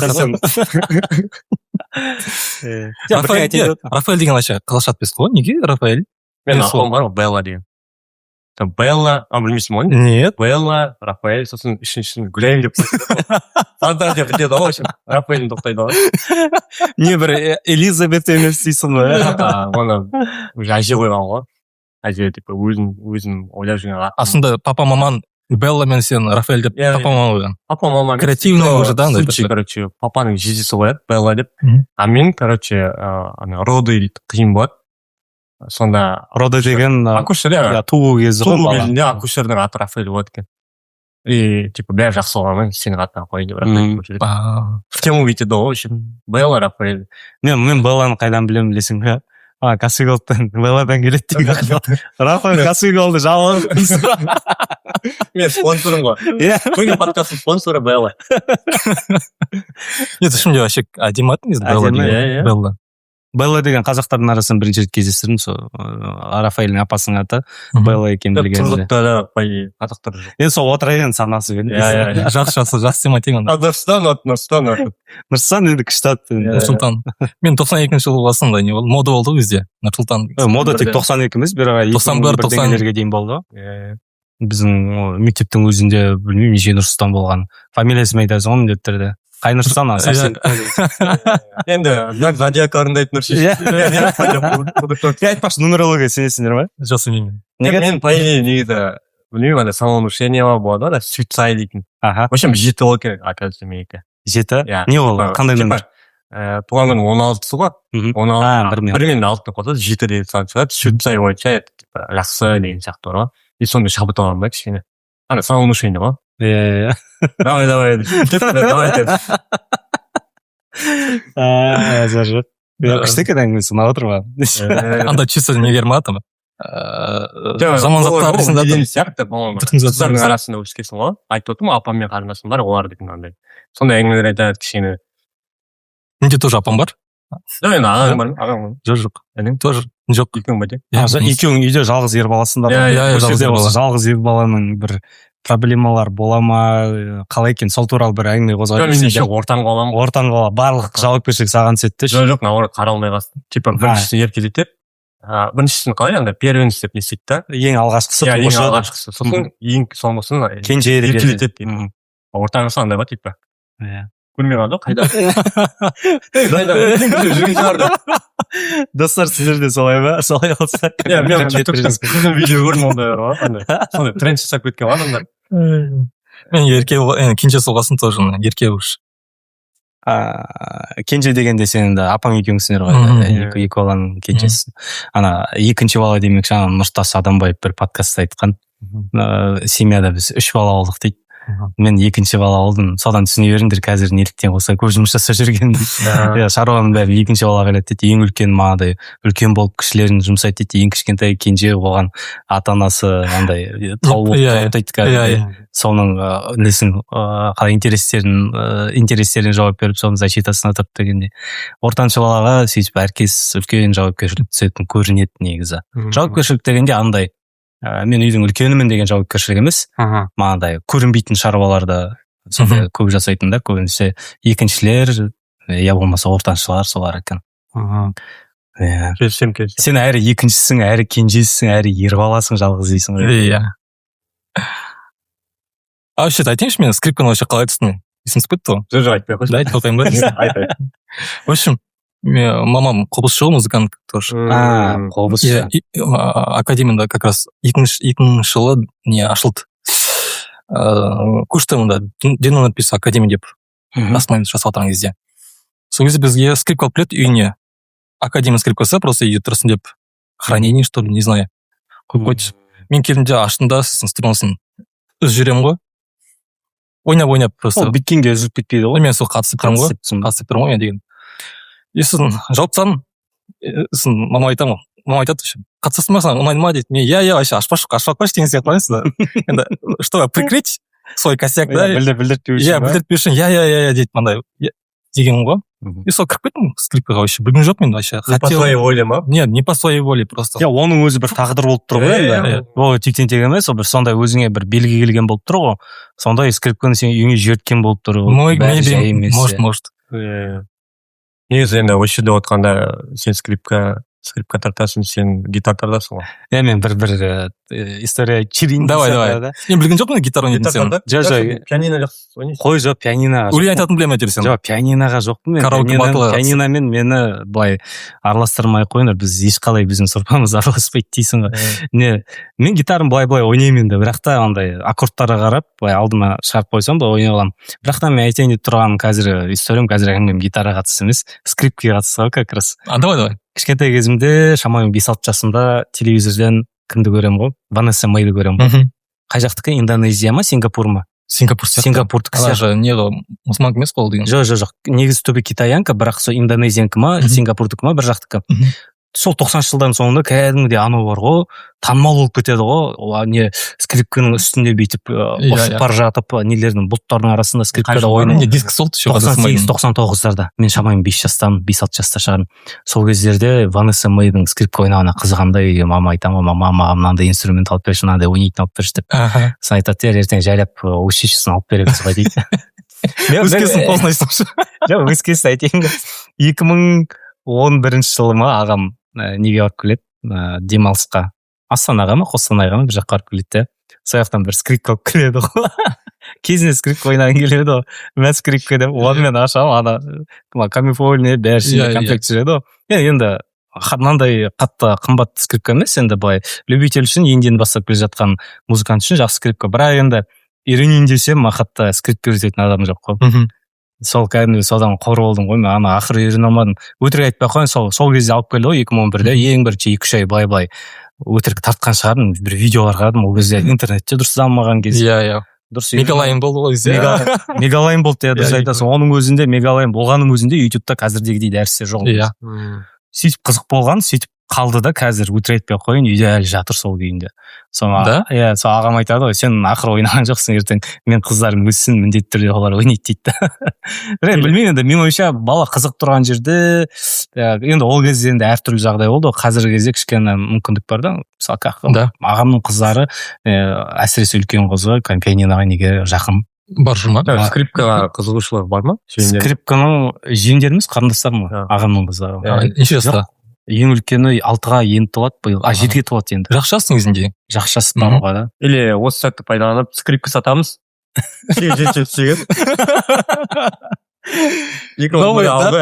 Рафаэль деген вообще қазақша атпайсыз ғой неге Рафаэль мен ақылым бар ғой, Белла деген. Белла, білмейсің ғой? нет Белла, Рафаэль, сосын үшіншісін гүлайым деп Антар деп бітеді ғой, Рафаэльін тоқтайды ғой. Не бір Элизабет емес дейсің ғой. Оны уже әже қойған ғой. Әже типа өзін ойлап жүрген. сонда папа маман Белла мен сен Рафаэль деп Иә, папа мама қойған Папа мама Креативный уже, да, случай, короче, папаның жездесі қояды Белла деп. А мен, короче, роды дейді, қиын болады. Сонда Рода деген акушер, иә, туу кезі ғой. туу кезінде акушердің аты Рафаэль болады екен. И типа бәрі жақсы болғанмен сенің атынан қойын деп Рафаэль. В тему бүйтеді ғой, в общем, Белла, Рафаэль. Мен Белланы қайдан білемін білесің бе? Касыголдтан Белладан келеді деген. Рафаэль Касыголды жауап. Мен спонсорым ғой. Бүгін подкасттың спонсоры Белла. нет шынымен вообще әдемі аты негізі Белла Әдемі, деген Белла Белла деген қазақтардың арасынан бірінші рет кездестірдім, сол Рафаэльдің апасының аты Белла екенін білгенімде. Тұрғыттары қазақтар жоқ. Енді сол отыра берген санасы бен. жақсы дематемін Нұрсұлтан енді күшті аты. Нұрсұлтан мен 92 жылы басында не болды мода болды ғой бізде Нұрсұлтан Мода тек 92 емес, бірақ 91-ге дейін болды. Біздің мектептің өзінде білмеймін неше Нұрсұлтан болған. Фамилиясын айтасың ғой міндетті түрде. Қай Нұрсұлтан сәрсен. Енді зодиак орындайтын Айтпақшы, нумерология сенесіңдер ме? жоқ сенбеймін Мен по идее негізі білмеймін, андай самовнушение болады ғой, суицид дейтін. Аха. В общем, 7 болу керек, оказывается, менікі. 7? Не ол? Қандай нөмір? Туған күні 16-сы ғой. 16 бір мен алтыны қосады, 7 деген сан шығады. Суицид бойынша жақсы деген сияқты бар ғой. И сонда шабыт аламын ба кішкене. Ана самовнушение ғой. Иә. Давай. Зажет. Күшті екен әңгімесі, ұнап отыр ма? анда чисто негер ма там заман заттар арасында сияқты, по-моему. Қыздардың арасында өскесің ғой. Айтып отырмын, апам мен қарындасым бар, олардікі андай. Сондай әңгімелер айтады кішкене. менде тоже апам бар жоқ, енді ағаң бар. жоқ тоже жоқ Екеуің ба тек? Екеуің үйде жалғыз ер баласыңдар. Жалғыз ер баланың бір проблемалар бола ма, қалай екен, сол туралы бір әңгіме қозғап мен еще ортаңға аламын. Барлық жауапкершілік саған түседі. Жоқ, наоборот, қаралмай қалсын. Типа біріншісін еркелетеді. Біріншісін қалай анда первенец деп не істейді да. Ең алғашқысы. Ең алғашқысы. Сосын ең соңғысын еркелетеді. Ортаңғысы андай ба типа. Көрмей қалды қайда? Достар, сіздер де солай ба? Солай қалса. Мен біздің видео көрдім ондай бар ғой. Сондай тренд жасап кеткен ғой адамдар. мен еркек кенже соғасын тоже еркек уж Кенже дегенде сен енді апаң екеуіңсіңдер ғой. Екі баланың кенжесісің. Екінші бала демекші, Нұртас Адамбаев бір подкастта айтқан. Семьяда біз 3 бала болдық дейді. Мен екінші бала болдым, содан түсіне беріңдер қазір неліктен қоса көп жұмыс жасап жүрген. Шаруаның бәрі екінші бала келеді дейді. Ең үлкен мағадай үлкен болып кішілерін жұмсайды дейді. Ең кішкентай кенже болған ата-анасы андай тау болып дейді. Соның несін қалай интерестеріне жауап беріп, соның защитасына тұрып дегенде. Ортаншы балаға сөйтіп әркез үлкен жауапкершілік түсетін көрінеді негізі. Жауапкершілік дегенде андай мен үйдің үлкенімін деген жауапкершілік емес. Мағандай көрінбейтін шаруаларды сондай көп жасайтын да, көбінесе екіншілер, я болмаса ортаншылар солар екен. Сен әрі екіншісің, әрі кенжесісің, әрі ер баласың, жалғыз дейсің ғой. Иә. Вообще айтайыншы, мен скрипканы вообще қалай түстім? Есім түсіп кетті ғой. Жоқ, айтпай қойшы. Айтып отайын ба? В общем, мамам қобызшы ғой, музыкант тоже. Қобызшы. Академияда как раз 2000 жылы не ашылды. Куштымында дені написано академия деп баспаймыз жасап отырған кезде. Сол кезде бізге скрипка алып келеді үйіне. Академия скрипкасы просто үйде тұрсын деп хранение, что ли, не знаю. Қойып қойды. Мен келдім де аштым да, сосын струнасын үзіп жүремін ғой. ойнап просто ол биткенге үзіліп кетпейді ғой. мен сол қатысып тұрмын ғой қатысып тұрмын ғой мен деген и сосын жауып тастадым сосын мама айтады қатысасың ба саған ұнайды ма дейді мен иә вообще ашпай қойшы деген сияқты ғой енді чтобы прикрыть свой косяк да білдіртпеу үшін иә білдіртпеу үшін иә дейді мындай дегенмін ғой и сол кіріп кеттім скрипкаға вообще білген жоқпын мен вообще по своей воле ма? нет не по своей воле просто оның өзі бір тағдыр болып тұр ғой енді ол тектен тек емес ол бір сондай өзіңе бір белгі келген болып тұр ғой сондай скрипканы сен үйіңе жіберткен болып тұр может негізі енді осы жерде отқанда сен скрипка тартасың сен гитара тартасың ғой мен бір история чирин давай мен білген жоқпын гитара ойнайтынын жоқ пианино жақсы ойнайсың қой жоқ пианиноға өлең айтатын білемін әйтеуір сен жоқ пианиноға жоқпын мен пианиномен мені былай араластырмай ақ қойыңдар біз ешқалай біздің сұрпамыз араласпайды дейсің ғой мен гитараны былай ойнаймын енді бірақ та андай аккордтарға қарап былай алдыма шығарып қойсам былай ойнай аламын бірақ та мен айтайын деп тұрған қазір историям қазір әңгімем гитараға қатысты емес скрипкаға қатысты ғой как раз давай кішкентай кезімде шамамен 5-6 жасымда телевизорден кімді көремін ғой Ванесса Мэйді көремін ғой қай жақтікі Индонезия ма Сингапур ма Сингапурдікі сияқты не мұсылман емес қой ол деген жоқ негізі түбі китаянка бірақ сол индонезиянка ма Сингапурдікі ма бір жақтікі сол 90 жылдан соңында кәдімгідей анау бар ғой танымал болып кетеді ғой не скрипканың үстінде бүйтіп ұшып бара жатып нелердің бұлттардың арасында скрипкада ойнайды диск сол 98-99-дарда мен шамамен 5-6 жаста шығармын сол кездерде Ванесса Мэйдің скрипка ойнағанына қызығамда үйге мама айтамын ғой мама мынандай инструмент алып берші мынандай ойнайтын алып берші деп сосын айтады ертең жайлап өз шешесін алып береміз ғой дейді өскесін қосын айтсамшы жоқ өскесін айтайын 2011 жылы ма ағам неге барып келеді демалысқа Астанаға ма Қостанайға ма бір жаққа барып келеді де сол жақтан бір скрипка алып келеді ғой кезінде скрипка ойнағың келеді ғой мен скрипка деп онымен ашамын ана камифольный бәрі комплект жүреді ғой енді мынандай қатты қымбат скрипка емес енді былай любитель үшін енден бастап келе жатқан музыкант үшін жақсы скрипка бірақ енді үйренейін десем мақатта скрипка үйрететін адам жоқ қой сол кәдімгі содан қор болдым ғой мен ақыры үйрене алмадым өтірік айтпай ақ қояйын сол кезде алып келді ғой 2011-де ең бірінші 2-3 ай былай өтірік тартқан шығармын бір видеолар қарадым ол кезде интернетте дұрыс дамымаған кез дұрыс мегалайн болды ғой мегалайн болды дұрыс айтасың оның өзінде мегалайн болғанның өзінде ютубта қазірдегідей дәрістер жоқ сөйтіп қызық болған сөйтіп қалды да қазір өтірік айтпай ақ қояйын үйде әлі жатыр сол күйінде сол ағам айтады ғой сен ақыры ойнаған жоқсың ертең мен қыздарым өссін міндетті түрде олар ойнайды дейді білмеймін енді менің ойымша бала қызық тұрған жерде енді ол кезде енді әртүрлі жағдай болды ғой қазіргі кезде кішкене мүмкіндік бар да мысалы ағамның қыздары әсіресе үлкен қызы пианиноға неге жақын бар жүр ма скрипкаға қызығушылығы бар ма скрипканың жиендері емес қарындастарым ғой ағамның қыздары неше жаста ең үлкені 6-ға енді толады биыл 7-ге толады енді жақсы жассың кезінде жақсы жас баруға да или осы сәтті пайдаланып скрипка сатамыз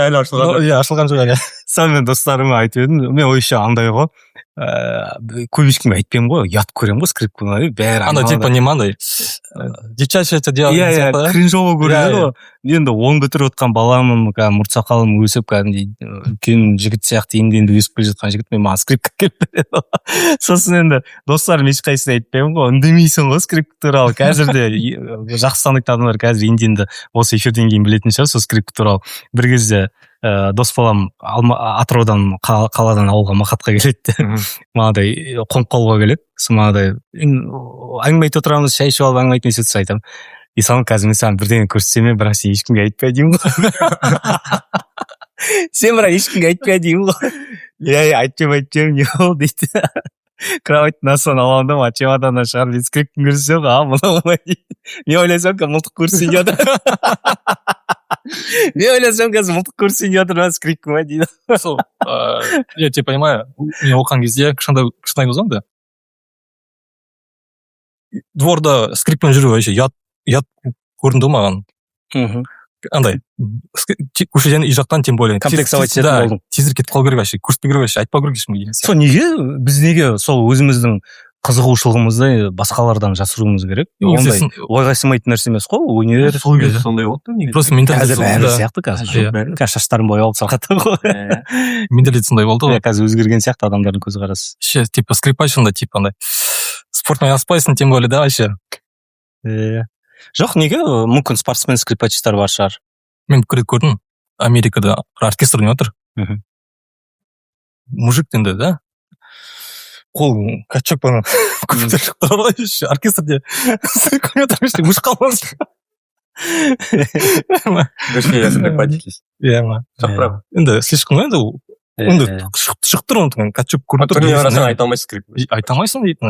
әлі ашылған жоқ әлі сонымен достарыма айтып едім мен ойымша андай ғой көп ешкімге айтпаймын ғой ұят көремін ғой скрипканы бәрі андай типа не андай девчачье это дело кринжово көрінеді ғой енді 10 бітіріп отқан баламын мұрт сақалым өсіп кәдімгідей үлкен жігіт сияқты енді өсіп келе жатқан жігіт маған скрипка келіп береді сосын енді достарым ешқайсысына айтпаймын ғой үндемейсің ғой скрипка туралы қазір де жақсы танитын адамдар қазір енді осы эфирден кейін білетін шығар сол скрипка туралы бір кезде дос балам атыраудан қаладан ауылға мақатқа келеді де мынадай қонып қалуға келеді сосын мынадай әңгіме айтып отырамыз шай ішіп алып әңгіме айтып сөйтіп айтамын ислам қазір мен саған бірдеңе көрсетсем бірақ сен ешкімге айтпа деймін ғой сен бірақ ешкімге айтпа деймін ғой айтпаймын не болды дейді кроваттың астынан аламын да чемоданнан шығарып мен скрипканы көрсетсем мынау дейді мен ойласам мылтық көрсетейін деп жатыр мен ойласам қазір мылтық көрсетейін деп жатыр скрипка ма дейді сол я тебя понимаю мен оқыған кезде кішкентай болсам да дворда скрипкамен жүру вообще ұят көрінді ғой маған андай көшеден үй жақтан тем более комплексовать ететін болдың тезірек кетіп қалу керек вообще көрсетпеу керек вообще айтпау керек ешкімге сол неге біз неге сол өзіміздің қызығушылығымызды басқалардан жасыруымыз керек ондай ойға сыймайтын нәрсе емес қой өнер сол кезде сондай болды негізі просто менталитет бәрі сияқты қазір шаштарын боялып салғатты ғой менталитет сондай болды ғой қазір өзгерген сияқты адамдардың көзқарасы ше типа скрипач андай типа андай спортпен айналыспайсың тем более да вообще жоқ, неге? Мүмкін спортсмен скрипачтар бар шығар. Мен бір рет көрдім, Америкада оркестр ойнап отыр. Мгм. Мужик енді, да? Қол качок бана көпір тұрар ғой, оркестрде ойнап отыр, мыш қалмас. Иә, ма. Енді слишком енді шығып тұр оны качок көрініп тұр. Түріне қарасаң айта алмайсың скрип. Айта алмайсың дейтін.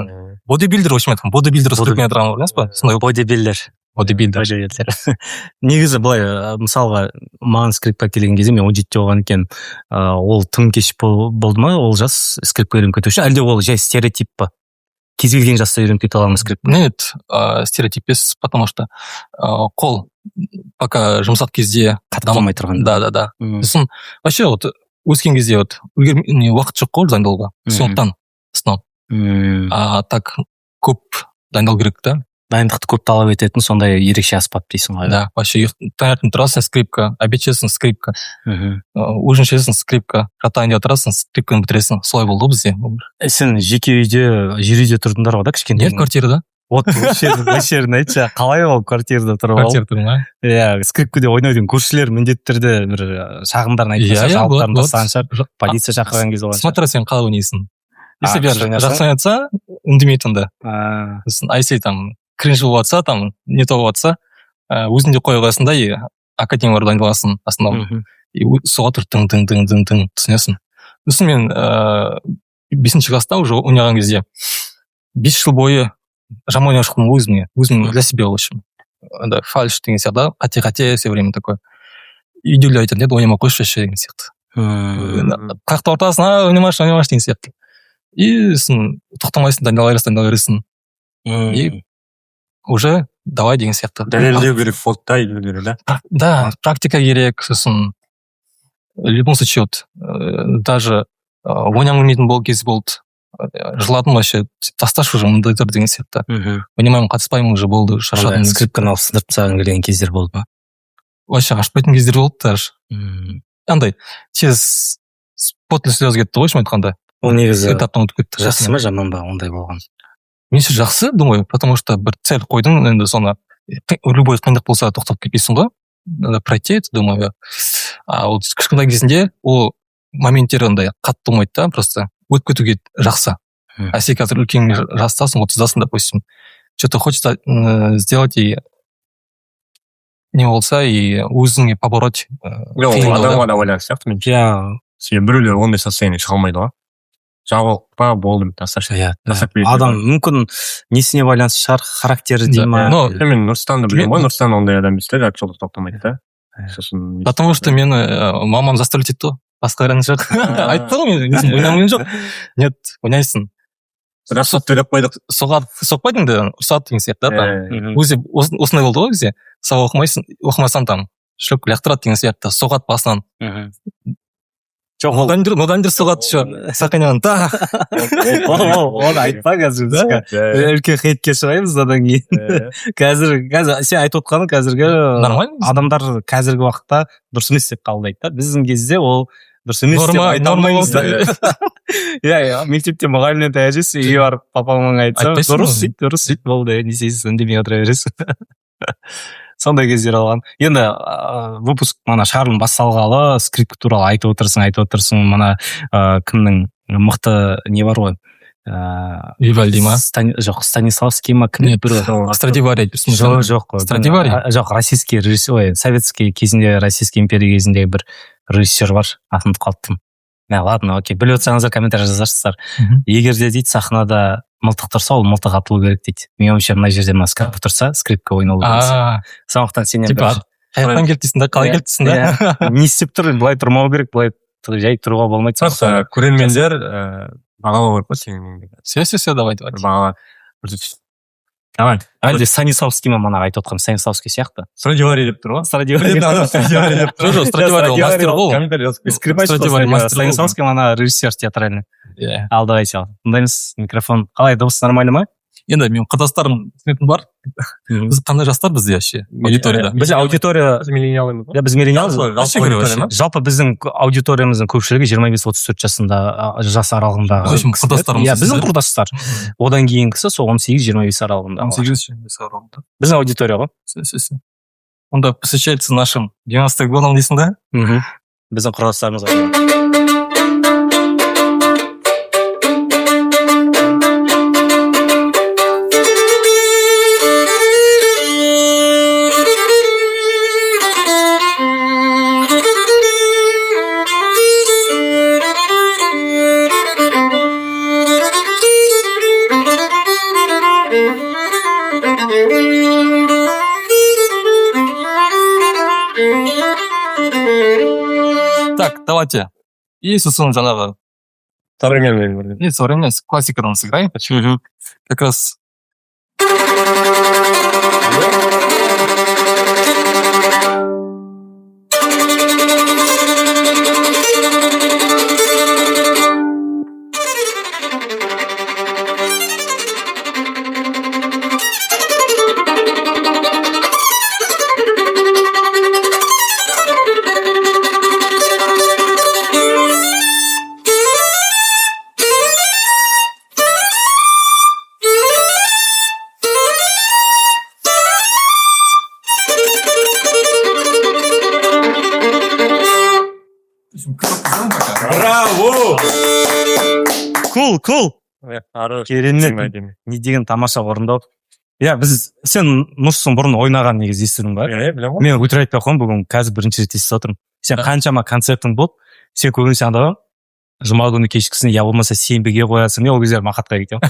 Бодибилдер, в общем айтқан, бодибилдер скрип ойнап тұрған көрдіңіз ба? Сондай Бодибилдер. бодибилдер. Негізі былай, мысалға, маған скрипка келген кезде мен 17 болған екен, ол тым кеш болды ма, ол жас скрипка үйреніп кету үшін, әлде ол жай стереотип па? Кез келген жаста үйреніп кете аламын скрипка? Нет, стереотип емес, потому что қол пока жұмсақ кезде Қатқамай тұрған. Да. Сосын вообще вот өскен кезде вот уақыт жоқ қой дайындалуға. Сондықтан сноб. А так көп дайындалу керек та. Дайындықты көп талап ететін сондай ерекше аспап дейсің ғой. Да, вообще таңертең тұрасың скрипка, обед ішесің скрипка, ужин ішесің скрипка, жатайында отырасың скрипканы бітіресің. Солай болды ғой бізде. Сен жеке үйде, жер үйде тұрдыңдар ғой да, кішкентай? Нет, квартирада. Вот жерін айтшы, қалай ол квартирада тұрып алып? Квартира тұрмын, а? Иә, скрипкаде ойнайтын көршілер міндетті түрде бір шағымдарын айтпаса, жалоптарын тастаған шығар, полиция шақырған кез болған шығар. Смотря сен қалай ойнайсың. Если жақсы ойнатса, үндемейді онда. А если там кринж болып жатса, там не то болып жатса, өзіңде қоя қоясың да, и академиялар дайындаласың основном. И соға тұр тың түсінесің. Сосын мен 5-ші класста уже ойнаған кезде 5 жыл бойы жаман ойнап шықтым өзім для себя, в общем. Да, фальш деген сияқты, қате все время такое. Үйдегілер айтатын еді, ойнамай қойшы деген сияқты. Қақта ортасына ойнамашы деген сияқты. И сосын тоқтамайсың, дайындала бересің. И уже давай деген сияқты. Дәлелдеу керек фотта үйдегілер, да? Да, практика керек, сосын в любом случае вот даже ойнам білмейтін бол кез болды. Жыладым вообще, тасташы уже мындай тұр деген сияқты. Ойнамаймын, қатыспаймын уже болды, шаршадым. Скрипканы алып сындырып тастаған келген кездер болды ма? Вообще ашпайтын кездер болды даже. Андай, тез потлы слез кетті ғой, айтқанда. Ол негізі этаптан өтіп кетті. жақсы ма, жаман ба ондай болған? Менше жақсы, думаю, потому что бір цель қойдың, енді соны любой қиындық болса тоқтап кетпейсің ғой. Надо пройти это, думаю. А вот кішкентай кезінде ол моменттер андай қатты болмайды да, просто өтіп кетуге жақсы. А сен қазір үлкен жастасың, 30-дасың, допустим. Что-то хочется сделать и не болса, и өзіңе побороть. Адамға да ойлар сияқты мен. Себебі біреулер ондай состояние шыға алмайды ғой. Жабылып па, болдым, тасташы. Адам мүмкін несіне байланысты шығар, характері дей ма? Мен Нұрстанды білем ғой, Нұрстан ондай адам емес та, жолда тоқтамайды да. Потому что мені мамам заставлять етті ғой. Басқа қараны жоқ. Айтты ғой мен, ойнамайын жоқ. Нет, ойнайсың. Рақсат төлеп қойдық. Соқпайдың да, ұрсат деген сияқты да. Өзі осындай болды ғой бізде. Сабақ оқымасаң там, шлеп лақтырады деген сияқты, соғат басынан. Жоқ, одан дер соғат еще сақайнаған. Оны айтпа қазір. Үлкен хейтке шығаймыз одан кейін. Қазір сен айтып отқаны қазіргі адамдар қазіргі уақытта дұрыс емес деп қабылдайды да. Біздің кезде ол дұрыс емес деп айта алмаймыз да. Иә, мектепте мұғалімнен тәжесі, үйге барып папа-мамаңа айтсам, дұрыс сөйт болды, не істейсіз, үндемей отыра бересіз. Сондай кездер алған. Енді выпуск мана шығарылым басталғалы, скрипка туралы айтып отырсың, мана кімнің мықты не бар ғой? Вивальди ма? Жоқ, Станиславский ма? Страдивари. Жоқ, Страдивари? Жоқ, российский режиссер, советский кезінде, Российский империя кезінде бір режиссер бар, атымды қалыптым. Ладно, окей, біліп отырсаңыздар комментарий жазарсыздар. Егер де дейді сахнада мылтық тұрса, ол мылтық атылу керек дейді. Мен ойымша мына жерде мына скрипка тұрса, скрипка ойналу керек. Сондықтан сенен бір қаяқтан келді дейсің да, қалай келді дейсің да. Не істеп тұр, былай тұрмау керек, былай жай тұруға болмайды. Просто көрермендер бағалау керек қой сенің. Все, давай. Бағала. Давай. Әлде Станиславский ма мана айтып отқан, Станиславский сияқты. Страдивари деп тұр ғой. Страдивари деп тұр. Жоқ, Страдивари ол мастер ғой. Скрипач Станиславский мана режиссер театральный. Ал давайте ал. Тыңдаймыз, микрофон. Қалай, дыбыс нормально ма? енді менің құрдастарым түсінетін бар. Біз қандай жастар бізде вообще аудиторияда? Біз аудитория, миллениалымыз ғой. біз миллениалбыз. Жалпы біздің аудиториямыздың көпшілігі 25-34 жасында, жас аралығындағы. Құрдастарымыз. Иә, біздің құрдастар. Одан кейінгісі сол 18-25 аралығында. 18-25 аралығында. Біздің аудитория ғой. Онда посвящается нашим 90-х годам дейсің да? Біздің құрдастарымызға. Так, давайте. И сосын жаңағы современный классикадан сыграем. Как раз Браво! Кул. Керемет. Не деген тамаша орындау. Иә, сен Нұрсын бұрын ойнаған негізі естідің ба? Иә, білем ғой. Мен өтірік айтпай қоймын, бүгін қазір бірінші рет естіп отырмын. Сен қаншама концертің болды, сен көбінесе анда жұма күні кешкісін, я болмаса сенбіге қоясың. Мен ол кезде Мақатқа кетемін.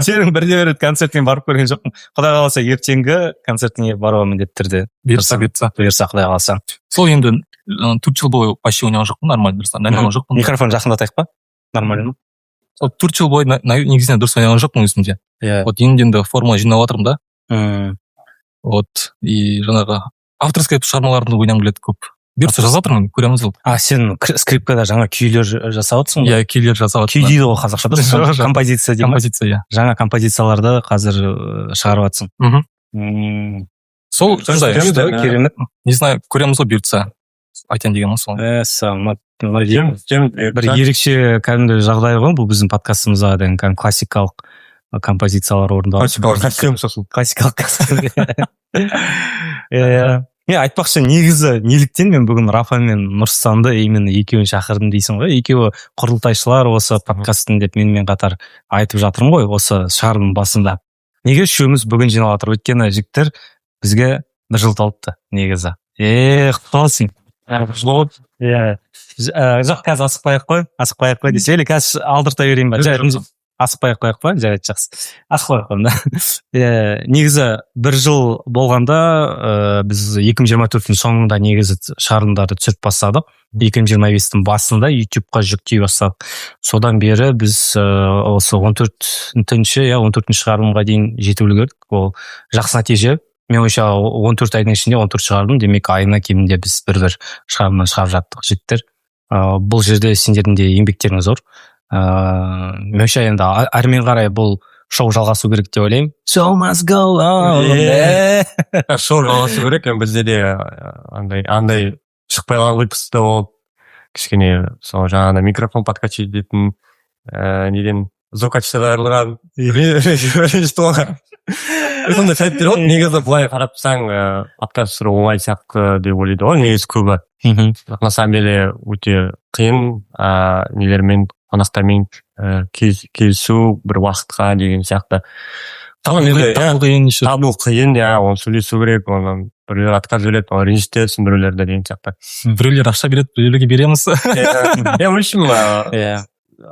Сенің бірде рет концертіне барып көрген жоқпын. Құдай қаласа ертеңгі концертіне баруға міндетті түрде. бұйырса Құдай қаласа. сол енді 4 жыл бойы почти ойнаған жоқпын, нормально дұрыс ойнаған жоқпын. Микрофон жақындатайық па? Нормально ма? Сол 4 жыл бойы негізінен дұрыс ойнаған жоқпын өзімде. Иә. Вот енді формула жинап жатырмын да. Вот и жаңағы авторская шығармаларымды ойнағым келеді көп. Бұйырса жазып жатырмын, көреміз ол. Сен скрипкада жаңа күйлер жасап отырсың ба? Иә, күйлер жасап Күй жатырмын. дейді ғой қазақшада. Композиция дейді ма? Композиция, иә. Жаңа композицияларды қазір шығарып жатсың. Сол сондай. Керемет. Не знаю, көреміз ғой бұйыртса. Айтайын деген сол. Бір ерекше кәдімгі жағдай ғой, бұл біздің подкастымызға деген кәдімгі классикалық композициялар орындалады. Классикалық. Мен айтпақшы, негізі неліктен мен бүгін Рафа мен Нұрсанды именно екеуін шақырдым дейсің ғой. Екеуі құрылтайшылар осы подкасттың деп менімен қатар айтып жатырмын ғой, осы шығарылым басында. Неге үшеуміз бүгін жиналып жатыр? Өйткені жігіттер бізге 1 жыл толыпты негізі. Құттықталсын. Жоқ, қазір асықпай-ақ қой десе, или қазір алдырта берейін ба? Асықпай-ақ қояйық па? Жарайды, жақсы. Асықпай-ақ қойым да. Негізі 1 жыл болғанда біз 2024-тің соңында негізі шығарылымдарды түсіріп бастадық. 2025-тің басында YouTube-қа жүктей бастадық. Содан бері біз осы 14-ші шығарылымға дейін жетіп үлгердік. Ол жақсы нәтиже. Мен ойша 14 айдың ішінде 14 шығардым. Демек, айына кемінде біз бір шығарылымнан шығарып жаттық жігіттер. Бұл жерде сендердің де еңбектерің зор. Мен ойша енді әрмен қарай бұл шоу жалғасу керек деп ойлаймын. Show must go on. Шоу жалғасу керек. Бізде де андай шықпай қалған выпуста болып, кішкене сол жаңағыда микрофон подкачать ететін, неден звукачтар арылған. Сондай сәттер болды. Негізі былай қарап тұрсаң, подкаст түсіру оңай сияқты деп ойлайды ғой, негізі көбі. На самом деле өте қиын, нелермен, қонақтармен келісу бір уақытқа деген сияқты. Табу қиын, оны сөйлесу керек, оны біреулер отказ береді, оны ренжітесің біреулерді деген сияқты. Біреулер ақша береді, біреулерге береміз. В общем,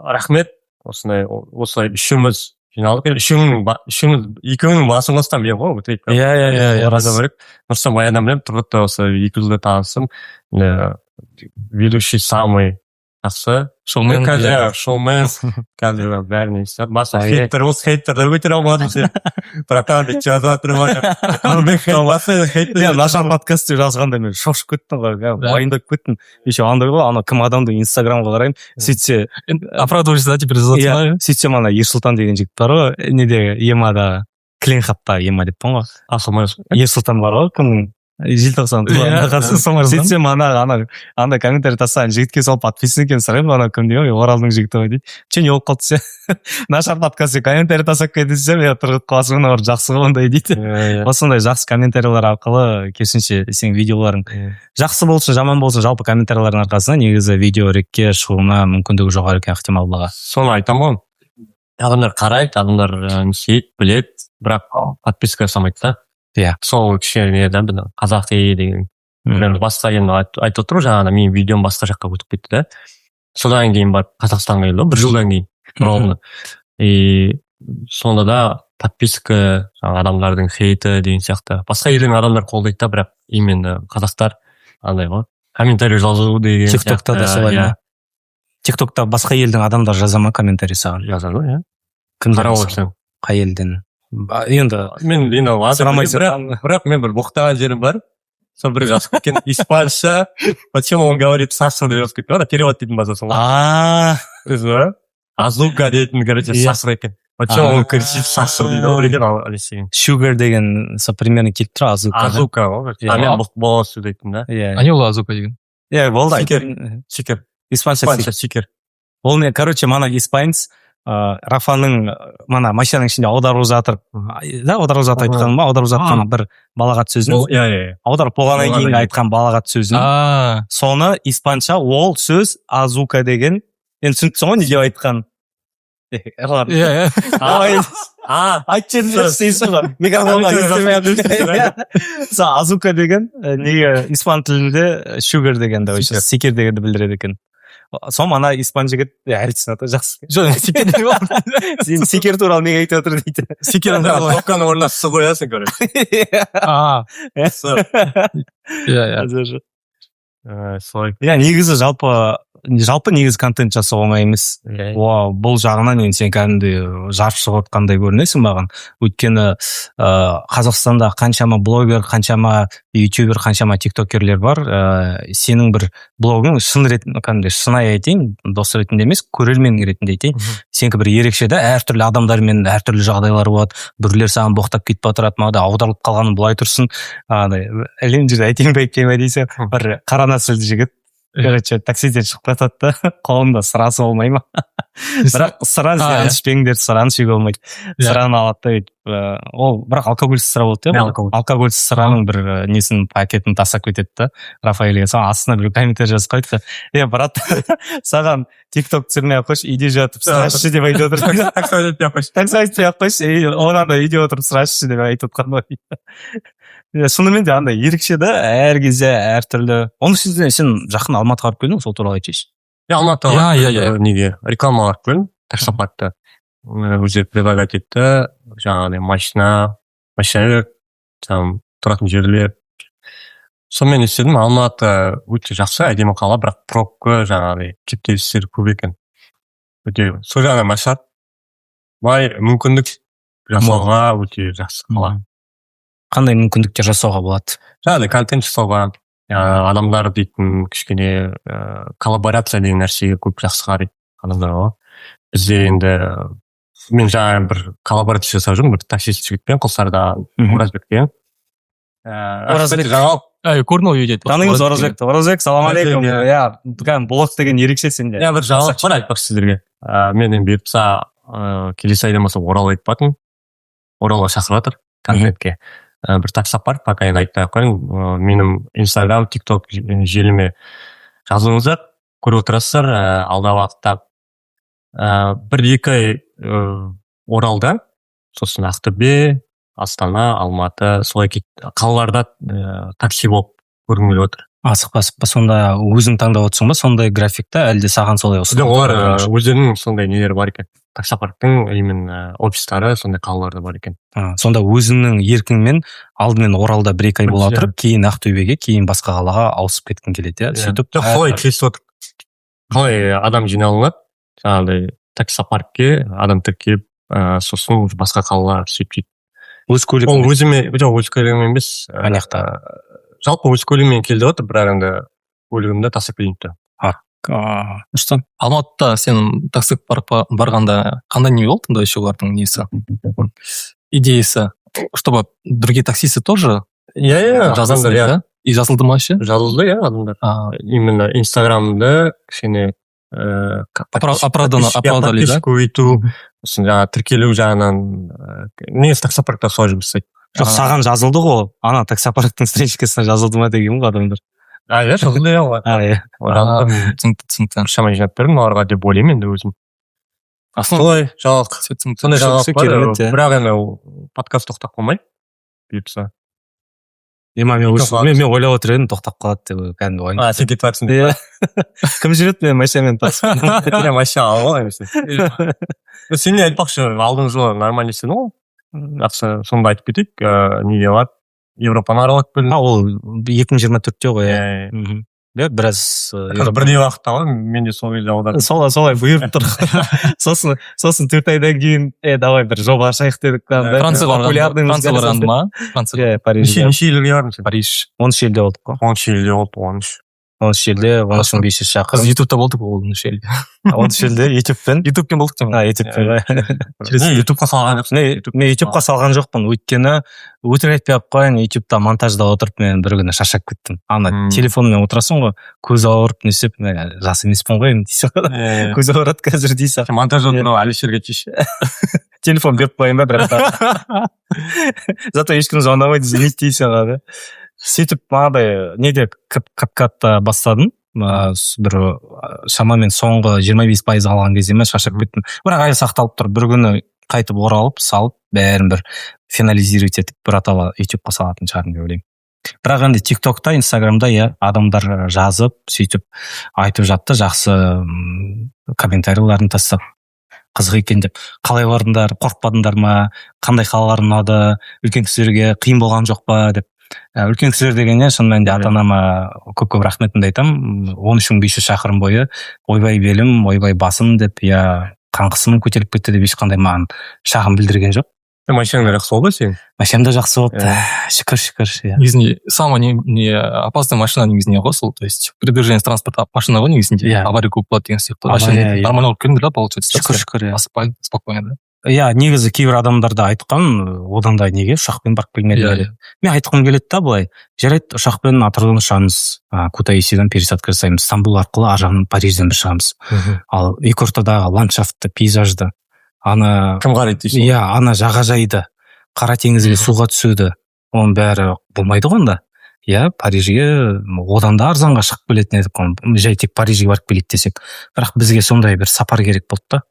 рахмет. Осылай үшеуміз жиналдық. Екеуінің басын қостан мен ғой, өтірік. Нұрсан баяннан білем, тұрғытта осы 2 жылда танысым. Ведущий самый жақсы. Шоумен. Қазір шоумен, қазір бәріне естіп. Басқа хейтерді көтере алмадым сен. Бірақ қандай жазып жатырмын. нашар подкаст деп жазғанда мен шошып кеттім ғой, уайымдап кеттім. Еще андай ғой, ана кім адамды инстаграмға қараймын, сөйтсе Оправдываешься, да, теперь за иә, сөйтсем ана Ерсұлтан деген жігіт бар ғой, недегі емада клинхабтағы ема деп пон ғой. Ерсұлтан бар ғой, кімнің желтоқсан сөйтсем ана комментарий тастаған жігітке сол подписан екен, сұраймын ана кім дейді, Оралдың жігіті ғой дейді. Че не болып қалды десе, нашар подкастқа комментарий тастап кетті десем, я тұрғыт қаласың, мына жақсы ғой ондай дейді. Осындай жақсы комментарийлер арқылы керісінше сенің видеоларың жақсы болсын, жаман болсын, жалпы комментарийлердің арқасында негізі видео рекке шығуына мүмкіндігі жоғары екен ықтималдығы. Соны айтамын ғой. Адамдар қарайды, адамдар сүйеді, біледі, бірақ подписка жасамайды да. Иә. Сол кішкене да бір қазақи деген басқа енді айтып отыр жаңағыда менің видеом басқа жаққа өтіп кетті да. Содан кейін барып Қазақстанға келді, бір жылдан кейін оралды. И сонда да подписка, жаңағы адамдардың хейті деген сияқты. Басқа елдің адамдар қолдайды да, бірақ именно қазақтар андай ғой. Комментарий жазу деген сияқты. ТикТокта да солай. ТикТокта басқа елдің адамдар жаза ма комментарий саған? Жазады, иә. Қарап отырсаң, қай елден? Енді мен бірақ мен бір боқтаған жерім бар. Сол бір жазып кеткен испанша, почему он говорит сахар деп жазып кеткен. Перевод дейтін базасы ғой. Азука дейтін, короче, сахар екен. Почему он кричит сахар дейді. Sugar деген примерно келіп тұр, азука. Азука ғой. Мен боласы дейтін да. А не ол азука деген? Иә, болды. Сикер. Испанша сикер. Ол не, короче, мана испанец Рафаның мана машинаның ішінде аударып жатыр. Да, аударып жатыр айтқан ба? Аударып жатқан бір балағат сөзін. Иә. Аударып болғаннан кейін айтқан балағат сөзін. Соны испанша ол сөз азука деген. Енді түсініксің ғой не деп айтқан? Иә. Айтып жүрсейсің ғой. Микрофонға естімей. Азука деген неге испан тілінде sugar дегенді, секер дегенді білдіреді екен. Сол ана испан жігіт әртсін аты жақсы. Жоқ, секер деп алды. Сен секер туралы неге айтып отыр дейді. Секер тоққаның орнына су қоясың, короче. Иә, негізі жалпы негізі контент жасау оңай емес. Бұл жағынан енді сен кәдімгідей жарып шығып отқандай көрінесің маған. Өйткені Қазақстанда қаншама блогер, қаншама ютубер, қаншама тиктокерлер бар. Сенің бір блогың шынайы айтайын, дос ретінде емес, көрермен ретінде айтайын. Сенікі бір ерекше да, әртүрлі адамдармен әртүрлі жағдайлар болады. Біреулер саған боқтап кетіп отырады, мағада аударылып қалғанын былай тұрсын. Әлем жерде айтайын ба айтпайма дейсің, бір қара нәсілді жігіт короче, таксиден шығып кетады да, қолында сырасы болмай ма? Бірақ сыра зиян ішпеңдер, сыраны ішуге болмайды. Сыраны алады да, ол бірақ алкогольсіз сыра болды, алкогольсіз сыраның бір несін пакетін тастап кетеді да, Рафаэльге. Соң астына бір комментарий жазып қойды да, брат, саған тикток түсірмей ақ қойшы, үйде жатып сыра ішші деп айтып отыр. Таксовать етпей ақ қойшы, одан да үйде отырып сыра ішші деп айтып отқан ғой. Шынымен де андай ерекше да, әр кезде әртүрлі. Оның үстіне сен жақын Алматыға барып келдің, сол туралы айтшы. Алматыға неге реклама барып келдім, таксопаркта. Өзі предлагать етті, жаңағыдай машина, тұратын жерлер. Сонымен естедім, Алматы өте жақсы, әдемі қала, бірақ пробка, жаңағыдай кептелістер көп екен. Сол жағынан машар. Мүмкіндік жасауға өте жақсы қала. Қандай мүмкіндіктер жасауға болады? Жаңағыдай контент жасауға, адамдар дейтін кішкене коллаборация деген нәрсеге көп жақсы қарайды адамдар ғой. Бізде енді мен жаңа бір коллаборация жасап жүрмін, бір таксист жігітпен Құлсарда Оразбекпен. Оразбек жаңалық. Көрдің ол видео. Таныңыз Оразбекті. Оразбек, салам алейкум. Блог деген ерекше сенде. Бір жаңалық бар айтпақшы сіздерге. Мен бұйыртса келесі айдан бастап Орал айтпадым. Оралға шақырып жатыр контентке. Бір таксопарк, пока енді айтпай қойын, менің Инстаграм, ТикТок желіме жазылыңыздар, көріп отырасыздар, алдағы уақытта бір-екі Оралда, сосын Ақтөбе, Астана, Алматы, солай қалаларда такси болып көргім келіп отыр. Асықпа, сонда өзің таңдап отырсың ба, сондай графикта, әлде саған солай ұсынып? Олар өздерінің сондай нелері бар екен. Таксопарктың именно офистары сондай қалаларда бар екен. Сонда өзіңнің еркіңмен алдымен Оралда бір-екі ай бола отырып, кейін Ақтөбеге, кейін басқа қалаға ауысып кеткің келеді, сөйтіп. Солай келісіп отыр. қалай адам жиналынады жаңағыдай таксопаркке адам тіркеп сосын басқа қалалар сөйтіп өз көлік ол өз көлігім емес аяқта жалпы өз көлігіммен келді ғой бірақ енді көлігімді тастап кетейін депті. что Алматыда сен такси паркқа барғанда қандай не болды да еще олардың несі идеясы, чтобы другие таксисты тоже жазылды да? И жазылды ма ше? жазылды адамдар именно инстаграмды кішкене оправдали, да? көбейту сосын жаңағы тіркелу жағынан негізі таксопаркта солай жұмыс жасайды. жоқ саған жазылды ғой ана таксопарктың страничкасына жазылды ма деген ғой адамдар. Иә жазылды иә Түсінікті. шамай жинап бердім оларға деп ойлаймын енді өзім. Солай жаңалық сондай жаңалық бар бірақ енді подкаст тоқтап қалмай бұйыртса. Мен ойлап отыр едім тоқтап қалады деп кәдімгі ойын. Сен кетіп жатырсың деп. Кім жүреді мен машинамен таксимен? Машина алып ғой. Сен не айтпақшы алдыңғы жылы нормально істедің ғой. Жақсы сонда айтып кетейік неге бар Европаны аралап келдің. Ол 2024-те ғой. Иә біраз бірдей уақытта ғой мен де сол кезде аудардым. Солай бұйырып тұр. Сосын 4 айдан кейін давай бір жоба ашайық дедік. Францияға барғанды ма? Иә, Париж. Неше елге бардың сен? Париж. 13 елде болдық қой. 13 елде болды 13 елде 13.500 шақырым. Біз ютубта болдық ол 13 елде. 13 елде ютубпен болдық деймін. ютубпен. ютубқа салған жоқсың? Мен ютубқа салған жоқпын, өйткені өтірік айтпай-ақ қояйын, ютубта монтажда отырып мен бір күні шаршап кеттім. Ана телефонмен отырасың ғой, көз ауырып несіп, мен жас емеспін ғой дейсің ғой. Көз ауырады қазір дейсің. Монтажда отырып Алишерге тиіші. Телефон беріп қойын ба бірақ. Зато ешкім звондамайды дейсің ғой. Сөйтіп мағадай неде кап-катта бастадым. Бір шамамен соңғы 25% алған кеземе шаршап кеттім. Бірақ әлі сақталып тұр. Бір күні қайтып оралып, салып, бәрін бір финализировать етіп, бір атала ютубқа салатын шығармын деп ойлаймын. Бірақ енді тиктокта, инстаграмда адамдар жазып, сөйтіп айтып жатты, жақсы комментарийларын тастап. Қызық екен деп. Қалай бардыңдар, қорықпадыңдар ма, қандай қалалар ұнады, үлкен кісілерге қиын болған жоқ па деп. Үлкен кісілер дегенде шын мәнінде ата-анама көп рахметімді айтамын. 13.500 шақырым бойы ойбай белім, ойбай басым деп, қан қысымым көтеріліп кетті деп ешқандай маған шағым білдірген жоқ. Машинаң жақсы болды сен? Машинам да жақсы болды. Шүкір. Негізінде самый не опасный машина негізінде ғой сол, то есть передвижение транспорта машина ғой негізінде. Авария көп болады деген сияқты. Машина нормально болып келдіңдер, получается. Шүкір. Асықпай, спокойно, да. Негізі кейбір адамдарда айтқан, одан да неге ұшақпен барып келмеді. Мен айтқым келеді да былай. Жарайды, ұшақпен атыраудан ұшамыз, Кутаисидан пересадка жасаймыз, Стамбул арқылы аржағынан Парижден бір шығамыз. Ал екі ортадағы ландшафтты, пейзажды, кім қарайды дейсің? Ана жағажайды, қара теңізге суға түсуді, оның бәрі болмайды ғой онда. Парижге одан да арзанға шығып келетін едік қой. Жай тек Парижге барып келейік десек. Бірақ бізге сондай бір сапар керек болды да.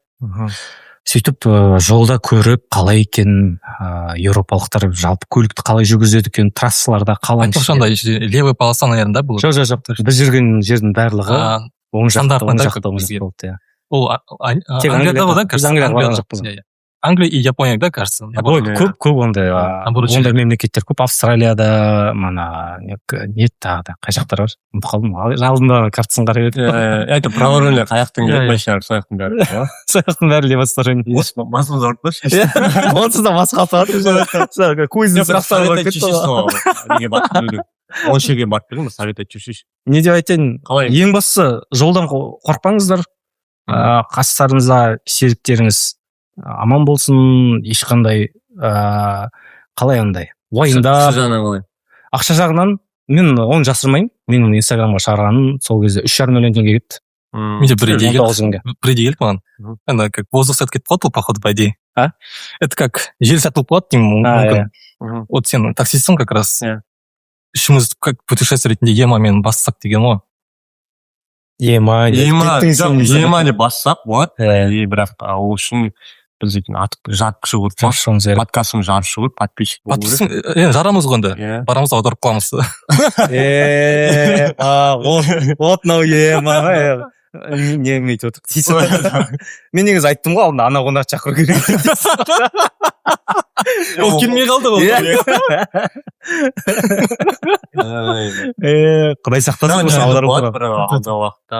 Сөйтіп жолда көріп, қалай екен, еуропалықтар жалпы көлікті қалай жүргізеді екен, трассаларда қалай. Айтпақшанда левый полоса, наверное, да, бұл? Жоқ. Біз жүрген жердің барлығы оң жақта болды. Ол Англияда да, кажется. Англия и Япония, да, кажется. Көп ондай мемлекеттер көп. Австралияда, не тағы да, қай жақтар бар? Қалдым, алдында картасын қарап едім. Это праворульный қаяқтың келіп машина, сояқтың бәрі. Сояқтың бәрі левосторонний. Басымыз ауырып па? Онсыз да басқа атады. Көзін сұрақтар бар кетті. Он жерге барып келдің, совет айтып не деп айтайын, ең бастысы жолдан қорықпаңыздар. Қастарыңызда серіктеріңіз аман болсын, ешқандай қалай андай уайымдап. Ақша жағынан мен оны жасырмаймын. Менің инстаграмға шығарғаным сол кезде 3,5 миллион теңге кетті. Менде бір идея келді маған. Ана как воздух кетіп қалды, походу, по идее. Это как жел сатылып қалады деймін. Вот сен таксистсің как раз. Үшіміз как путешествие ретінде Емамен бастасақ деген ғой. Ема деп бассақ болады. Бірақ ол үшін біз жарып шығу керек. Подкастым жарып шығу керек, подписчик болу керек. Жарамыз ғой енді. Барамыз аударып қаламыз. Вот мынау Ема. Не емейт отыр дейсің. Мен негізі айттым ғой алдында, ана қонақ шақыру керек. Ол келмей қалды ғой. Құдай сақтасын. Алдағы уақытта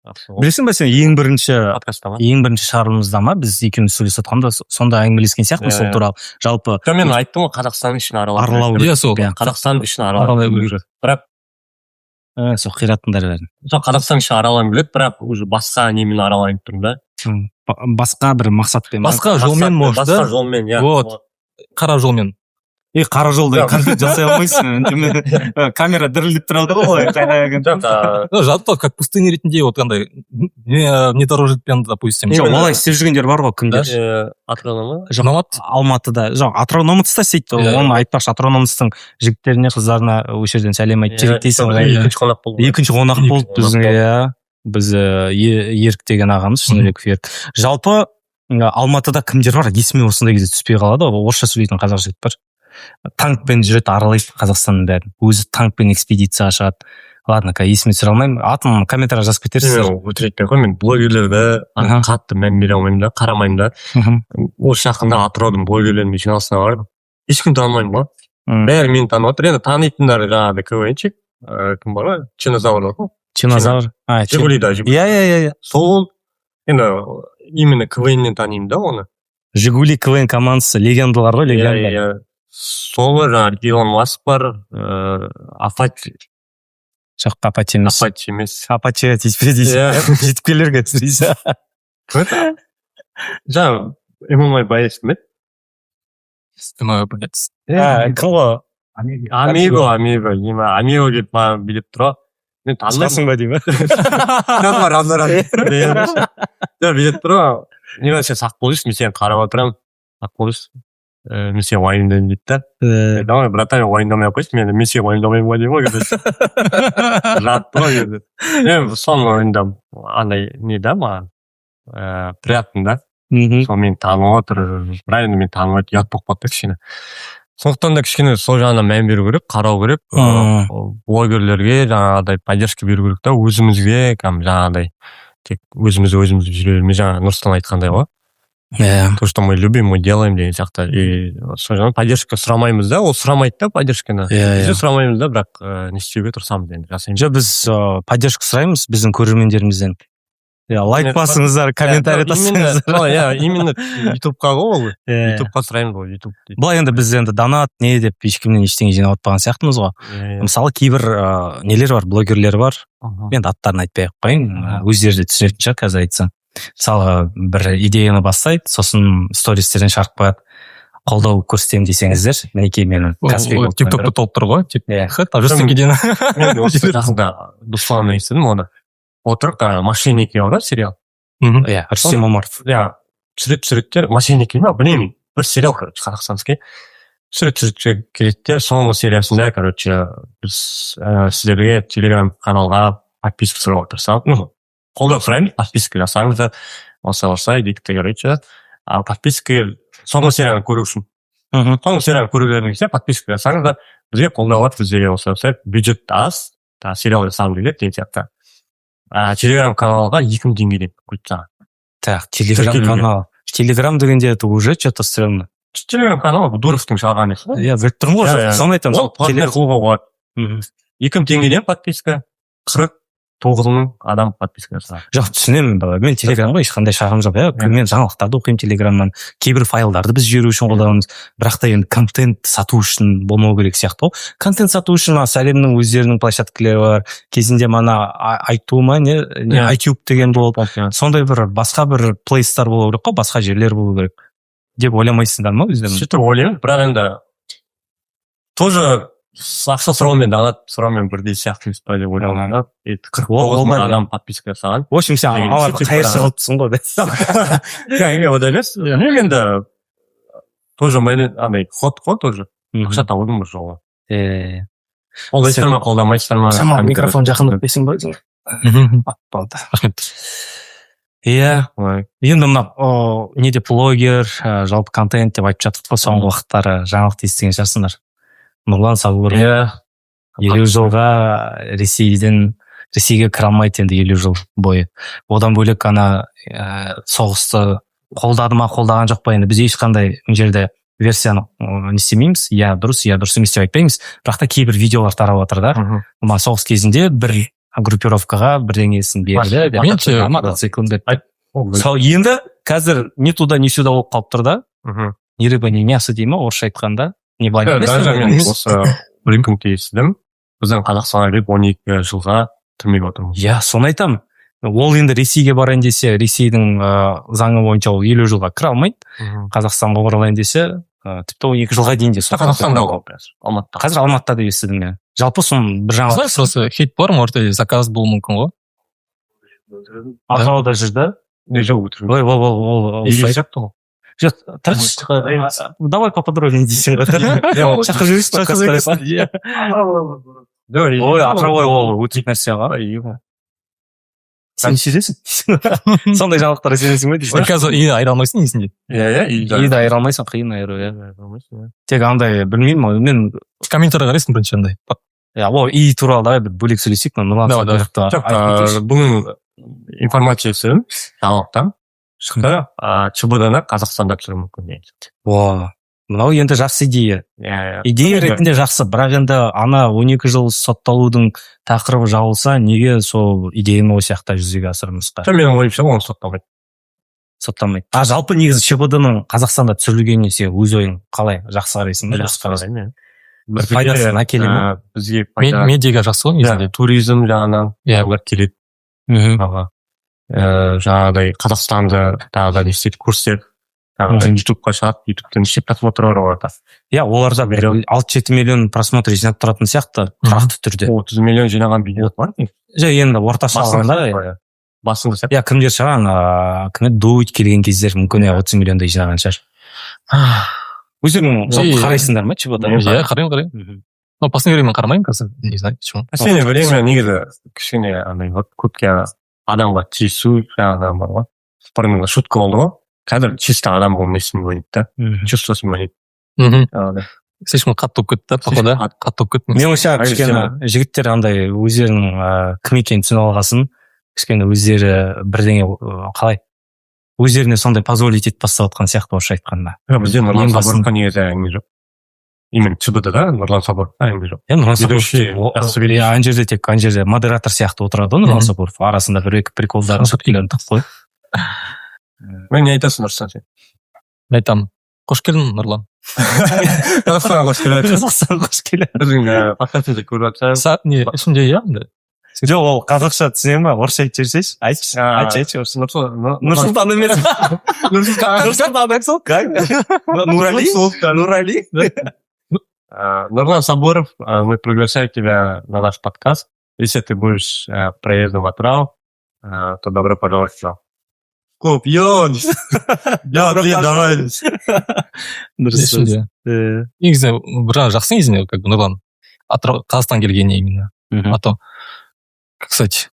Білесің бе сен ең бірінші подкастта ма? шығарылымызда ма біз екеуміз сөйлесіп жатқанда сонда әңгімелескен сияқтымыз сол туралы. Жалпы Мен айттым ғой Қазақстан үшін аралау Иә, сол. Қазақстан үшін Аралай аралау біледі. бірақ сол қиратындар бәрін. Қазақстан үшін аралайын біледі, бірақ уже басқа немен аралайын тұрмын да. Басқа бір мақсатпен. Басқа жолмен может, басқа да? жолмен, иә. Вот. Қара жолмен. Қара жолда контент жасай алмайсың. Камера дірілдеп тұрады ғой. Жалпы как пустыня ретінде вот қандай внедорожникпен, допустим. Жоқ, олай істеп жүргендер бар ғой, кімдер? Атырауда ма? Жоқ, Алматыда. Жоқ, Атырау Номыцта істейді. Оны айтпақшы, Атырау Номыцтың жігіттеріне, қыздарына осы жерден сәлем айтып жіберейсің. Екінші қонақ болды. Екінші қонақ болды біздің, иә. Біз Ерік деген ағамыз, Шыныбеков Ерік. Жалпы Алматыда кімдер бар? Есіме осындай кезде түспей қалады. Орысша сөйлейтін қазақ жігіт бар. Танкпен жүреді, аралайды Қазақстанның бәрін. Өзі танкпен экспедицияға шығады. Ладно, есіме түсіре алмаймын. Атын комментарийға жазып кетерсіздер. Өтірікпен ғой, мен блогерлерді қатты мән бере алмаймын да, қарамаймын да. Осы жақында Атыраудың блогерлерінің жиналысына барып, ешкім танымаймын ба? Бәрі мені танып отыр. Енді танитындар жаңағыдай КВНчик, кім бар ғой? Чинозавр бар ғой. Чинозавр. Жигулида. Иә. Сол енді именно КВНнен танимын да оны. Жигули КВН командасы легендалар ғой, легенда. Сол жаңағы Илон Маск бар, Апати. Жоқ, Апати емес. Апати емес. Апати жетіп келерге түсірейсі. Жаңағы ММА боец ме? ММА боец. Кім ғой? Амиго деп маған билеп тұра. Мен танымайсың ба деймін. Билеп тұра. Немен сен сақ болыш, мен сені қарап отырамын. Сақ болыш. Мен сені уайымдайын дейді да. Давай, братан, уайымдамай ақ қойшы, мен сені уайымдамайын ба деймін ғой. Жатты ғой енді. Мен соны ойындам. Андай не да маған. Приятно да. Сол мені танып отыр. Бірақ енді мен танып отыр. Ят болып қалды кішкене. Сондықтан да кішкене сол жағына мән беру керек, қарау керек. Блогерлерге жаңағыдай поддержка беру керек та, өзімізге жаңағыдай тек өзіміз жүре бермей, жаңа Нұрстан айтқандай ғой. То, что мы любим, мы делаем деген сияқты. И сол жағынан поддержка сұрамаймыз да, ол сұрамайды да поддержканы. Біз сұрамаймыз да, бірақ не істеуге тырысамыз енді, жасаймыз. Жоқ, біз поддержка сұраймыз біздің көрермендерімізден. Лайк басыңыздар, комментарий тастаңыздар. Именно ютубқа ғой ол. Ютубқа сұраймыз ғой, ютуб дейді. Былай енді біз енді донат не деп ешкімнен ештеңе жинап отпаған сияқтымыз ғой. Мысалы кейбір нелер бар, блогерлер бар. Мен аттарын айтпай ақ қояйын, өздері де түсіретін шығар қазір айтсам. Мысалы бір идеяны бастайды, сосын стористерден шығарып қояды. Қолдау көрсетемін десеңіздер, мінекей менің Каспий. Тиктокта толып тұр ғой. Жүрсеңкеден. Мен осы жақында Дусланнан естідім оны. Отырып, мошенники бар да, сериал. Иә, Рүстем Омаров. Иә, түсіреттер, мошенники ма, білмеймін. Бір сериал, короче, қазақстанский. Түсірет келеді, соңғы сериясында, короче, біз сіздерге телеграм каналға подписка сұрауға тырысамыз. Қолдау сұраймыз, подписка жасаңыздар. Осылай дейді, короче. Подписка соңғы серияны көру үшін. Соңғы серияны көрулеріңізде подписка жасаңыздар. Бізге қолдау бар, бізге осылай бюджет аз, сериал жасағым келеді деген сияқты. Телеграм каналға 2000 теңгеден құйтса. Так, телеграм канал. Телеграм дегенде это уже что-то стрёмно. Телеграм канал Дуровтың шалғаны. Иә, біліп тұрмын ғой. Соны айтамын. Ол партнер клубы болады. 2000 теңгеден подписка, 49 мың адам подписка жасаған. Жоқ, түсінемін. Мен телеграмға ешқандай шағым жоқ. Мен жаңалықтарды оқимын телеграмнан. Кейбір файлдарды біз жіберу үшін қолданамыз. Бірақ та енді контент сату үшін болмау керек сияқты ғой. Контент сату үшін әлемнің өздерінің площадкалары бар. Кезінде айтуыма не iTube деген болды. Сондай бір басқа бір плейстар болу керек қой, басқа жерлер болу керек деп ойламайсыңдар ма өздерің? Сөйтіп ойлаймын, бірақ енді тоже ақша сұраумен донат сұраумен бірдей сияқты па деп ойлағанда 49 мың адам подписка жасаған. В общем, сен аларды қайыршы қылыпсың ғой. Жоқ, одан емес. Мен енді тоже андай ход қой тоже. Ақша табудың бір жолы. Қолдайсыздар ма, қолдамайсыздар ма? Сама микрофон жақындап берсең ба? Болды. Рахмет. Иә, енді мына неде блогер, жалпы контент деп айтып жатыр ғой соңғы уақыттары жаңалықты естіген шығарсыңдар. Нұрлан Сабуров 50 жылға Ресейге кіре алмайды енді 50 жыл бойы. Одан бөлек соғысты қолдады ма, қолдаған жоқ па, енді біз ешқандай жерде версияны не істемейміз. Дұрыс емес деп айтпаймыз. Бірақ та кейбір видеолар тарап жатыр да. Соғыс кезінде бір группировкаға бірдеңесін берді. Меніңше мотоциклін берді. Сол енді қазір не туда не сюда болып қалып тұр да. Ни рыба ни мясо дей ма орысша айтқанда. Не даже мен осы брифингте естідім. Біздің Қазақстанға келіп 12 жылға түрмеге отырмыз. Иә, соны айтамын. Ол енді Ресейге барайын десе, Ресейдің заңы бойынша ол 50 жылға кіре алмайды. Қазақстанға оралайын десе, тіпті 12 жылға дейін де Қазақстанда ол Алматыда. Қазір Алматыда деп естідім я. Жалпы соны бір жаңа. Знаешь, просто хейт бар, может, заказ был мүмкін ғой. Атырауда жүрді. Не жау өтірім. Ол Езжапты ғой. Давай поподробнее дейсің ғой. Шақыр жүресің. Ой, Атырау ол өтірік нәрсе ғой. Сен шешесің? Сондай жаңалықтар сенесің бе дейсің? Қазір үйді айыра алмайсың есінде. Үйді айыра алмайсың, қиын айыру, иә. Тек андай, білмеймін, мен... Комментарий қарайсың бірінші андай. Ол үй туралы давай бір бөлек сөйлесейік, Нұрлан Бұның информациясы жаңалықтан шықты, ЧБД-ны Қазақстанда түсіру мүмкін дейді. Мынау енді жақсы идея. Идея ретінде жақсы, бірақ енді ана 12 жыл сотталудың тақырыбы жабылса, неге сол идеяны осы жақта жүзеге асырамызға? Менің ойымша оны сотталмайды. Жалпы негізі ЧБД-ның Қазақстанда түсірілгеніне сен өз ойың қалай? Жақсы қарайсың ба? Жақсы қарайсың. Бір пайдасын әкеле ме? Бізге пайда. Медиаға жақсы ғой негізінде. Туризм жағынан олар келеді. Жаңағыдай Қазақстанды тағы да нестейді көрсетеді. ютубқа шығады, ютубтен неше просмотрлар болады. Оларда 6-7 миллион просмотр жинап тұратын сияқты, тұрақты түрде. 30 миллион жинаған видео бар. Енді орташа алғанда, басында сәп. Кімдер шыған, кімдер дуйт келген кездер мүмкін 30 миллиондай жинаған шығар. Өздерің қарайсыңдар ма, ЧБД? Қараймын. Но последнее время қарамаймын қазір, не знаю, почему. Последнее время негізі кішкене көпке адамға тиісу жаңағыдан бар ғой. Бұрын шутка болды ғой. Қазір чисто адам болмайсың ойнайды да. Чувствосын ойнайды. Слишком қатты болып кетті, походу, қатты болып кетті. Мен ойша кішкене жігіттер андай өздерінің кім екенін түсіне алғасын, кішкене өздері бірдеңе қалай? Өздеріне сондай позволить етіп бастап отқан сияқты орысша айтқанда. Бізде Нұрлан Сабыровқа негізі әңгіме жоқ. Именно ЧБД-да Нұрлан Сабыровқа әңгіме жоқ. Нұрлан Сабыров ана жерде тек ана жерде модератор сияқты отырады ғой Нұрлан Сабыров. Арасында бір-екі приколдарын шуткилерін тығып қойып. Мен не айтасың Нұрсан сен? Мен айтамын, қош келдің Нұрлан. Қазақстанға қош келдің. Біздің подкастымызды көріп жатсаң. Не, ішінде иә? Жоқ, ол қазақша түсіне ма? Орысша айтып жіберсейші? Айтшы. Нұрсұлтан емес. Нурали. Нурлан Сабуров, мы приглашаем тебя на наш подкаст. Если ты будешь проездом в Атырау, то добро пожаловать к нам. Копьон! Давай. Негізі, бір жағы жақсы негізінде, как бы, Нұрлан. Қазақстан келгеніне именно. А то, кстати,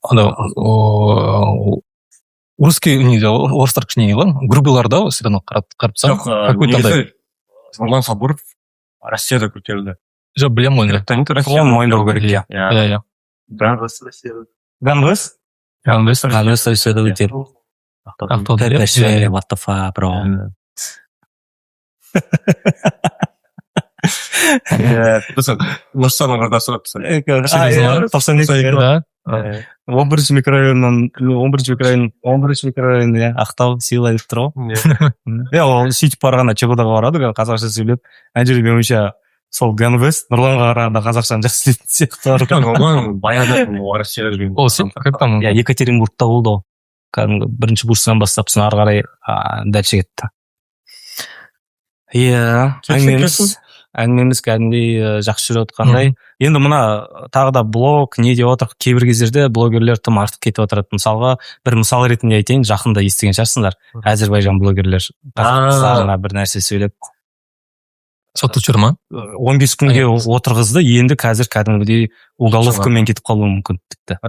русский, орыстар кішіне ғой, грубилар да, все равно қарап сам. Нұрлан Сабуров Россияда көтерілді. Жоқ, білем ғой. Оны мойындау керек, иә. Ганвес Россияда көтерілді. What the fuck, bro? Нұрсанның құрдасы өтсін. 11 микрорайон, Ақтау, Сила деп тұр ғой. Ол сөйтіп барғанда ЧБД-ға барады, қазақша сөйлеп. Ән жерде мен ойша сол Ганвес, Нұрланға қарағанда қазақшаны жақсы сөйлейтін сияқты. Нұрлан баяғыда Россияда жүрген. Ол сен, как там? Екатеринбургта болды ол. Кәдімгі бірінші курсынан бастап ары қарай дальше кетті. Әңгімеміз кәдімгідей жақсы жүріп отқандай. Енді мына тағы да блог не деп отыр, кейбір кездерде блогерлер тым артық кетіп отырады. Мысалға бір мысал ретінде айтайын, жақында естіген шығарсыңдар. Әзербайжан блогерлер қазақстарына бір нәрсе сөйлеп сотты жүр ма? 15 күнге отырғызды, енді қазір кәдімгідей уголовкамен кетіп қалуы мүмкін тіпті.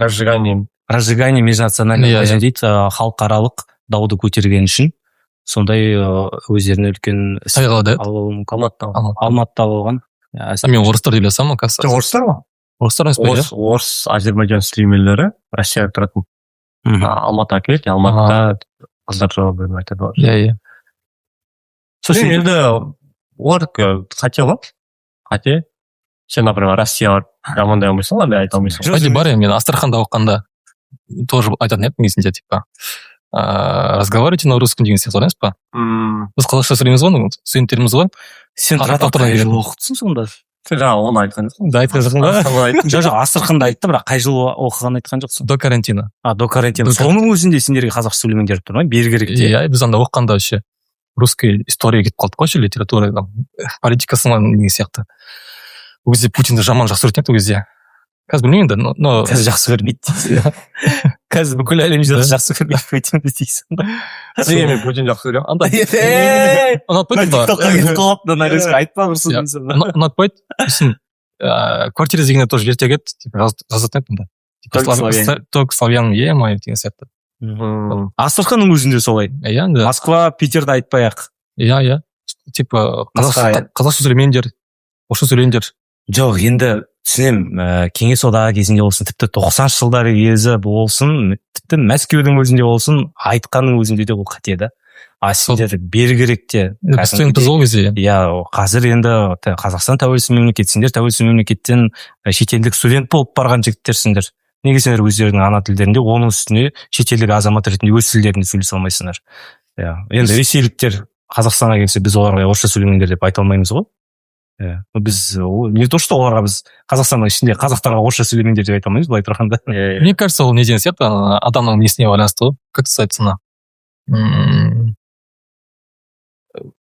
Разжигание межнациональных войн дейді, халықаралық дауды көтерген үшін. Сондай өздеріне үлкен Алматыда болған. Мен орыстар деп ойласам, оказывается. Орыстар ма? Орыстар емес пе? Орыс, Азербайжан стримерлері Россияда тұратын. Алматыға келеді, Алматыда қыздар жауап беріп айтады. Иә. Сосын енді олар қате ғой. Қате. сен, например, Россия жамандай алмайсың ғой, айта алмайсың. Әлде бар мен Астраханда оқығанда тоже айтатын едім негізінде, типа разговаривайте на русском деген сияқты ойлаймыз ба? Біз қазақша сөйлейміз ғой, студенттеріміз ғой. Сен қай жылы оқыдың сонда? Сен жаңа оны айтқан жоқсың. Да, айтқан жоқпын ба? Жоқ, Астраханда айтты, бірақ қай жылы оқығанын айтқан жоқсың. До карантина. До карантина. Соның өзінде сендерге қазақша сөйлемеңдер тұр ма? Беру керек те. Иә, біз анда оқығанда вообще русский история кетіп қалдық қой, литература, политикасынан деген сияқты. Ол кезде Путинді жаман жақсы көретін еді ол кезде. Қазір білмеймін енді, но Қазір жақсы көрмейді дейсің. Қазір бүкіл әлем жақсы көрмейді Путинді дейсің. Неге мен Путин жақсы көремін? Ұнатпайды ба? ТикТокқа кетіп қалыпты, нарезка айтпа ұрсын. Ұнатпайды. Сосын квартира дегенде тоже ерте кетті, жазатын едім. Только славян е-мое деген сияқты. Астраханның өзінде солай. Иә, да. Москва, Питерді айтпай-ақ. Иә. Типа қазақша сөйлемеңдер, орысша сөйлеңдер. Жоқ, енді түсінемін, кеңес одағы кезінде болсын, тіпті 90 жылдары кезі болсын, тіпті Мәскеудің өзінде болсын, айтқанның өзінде де ол қате да. Сендер беру керек те. Біз студентпіз ол кезде. Иә, қазір енді Қазақстан тәуелсіз мемлекет, сендер тәуелсіз мемлекеттен шетелдік студент болып барған жігіттерсіңдер. Неге сендер өздерінің ана тілдерінде, оның үстіне шетелдік азамат ретінде өз тілдерінде сөйлесе алмайсыңдар? Иә, енді ресейліктер Қазақстанға келсе, біз оларға орысша сөйлемеңдер деп айта алмаймыз ғой. Біз не то что оларға біз Қазақстанның ішінде қазақтарға орысша сөйлемеңдер деп айта алмаймыз, былай тұрғанда. Мне кажется, ол неден сияқты, адамның несіне байланысты ғой. Как сказать,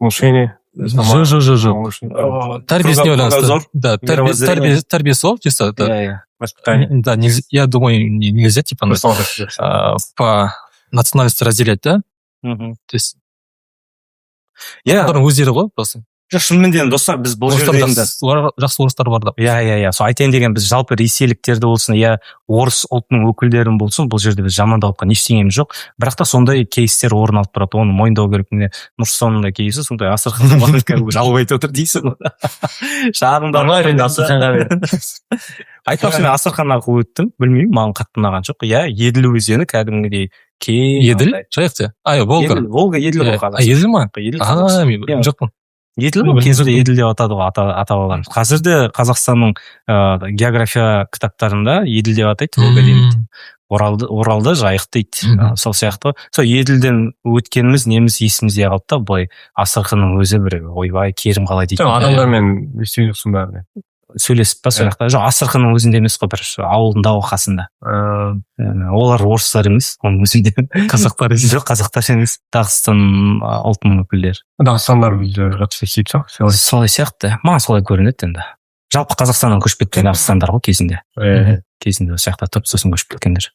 Мышление. Жоқ. Тәрбиесіне байланысты. Да, тәрбие сол, чисто. Воспитание. Да, я думаю, нельзя, типа, по национальности разделять, да? То есть, олардың өздері ғой, просто. Жоқ, шынымен достар, біз бұл жерде енді жақсы орыстар бар да. Иә, сол айтайын деген, біз жалпы ресейліктерді болсын, иә, орыс ұлтының өкілдерін болсын, бұл жерде біз жамандап отқан ештеңеміз жоқ. Бірақ та сондай кейстер орын алып тұрады, оны мойындау керек. Міне Нұрсұлтанның да кейсі сондай Астраханға жалып айтып отыр дейсің. Шағымдар. Айтпақшы, мен Астраханға өттім, білмеймін, маған қатты ұнаған жоқ. Иә, Еділ өзені кәдімгідей кең. Еділ? Жайық те? Волга. Волга, Еділ ғой қазір. Еділ ма? Мен жоқпын. Еділ ғой, кезінде Еділ деп атады ғой ата-бабаларымыз. Қазір де Қазақстанның география кітаптарында Еділ деп атайды, Волга деймін. Оралды жайық дейді. Сол сияқты. Сол Еділден өткеніміз неміз есімізде қалды да, былай Астраханның өзі бір ойбай керім қалай дейді. Адамдармен сөйлесің бәріне. Сөйлесіп па сол жақта? Жоқ, Астраханның өзінде емес қой, бір ауылында қасында. Олар орыстар емес, оның өзінде. Қазақтар емес. Жоқ, қазақтар емес. Дағыстан ұлтының өкілдері. Дағыстандар жақсы сөйтіп шығар. Солай сияқты. Маған солай көрінеді енді. Жалпы Қазақстаннан көшіп кеткен Дағыстандар ғой кезінде. Кезінде осы жақта тұрып, сосын көшіп кеткендер.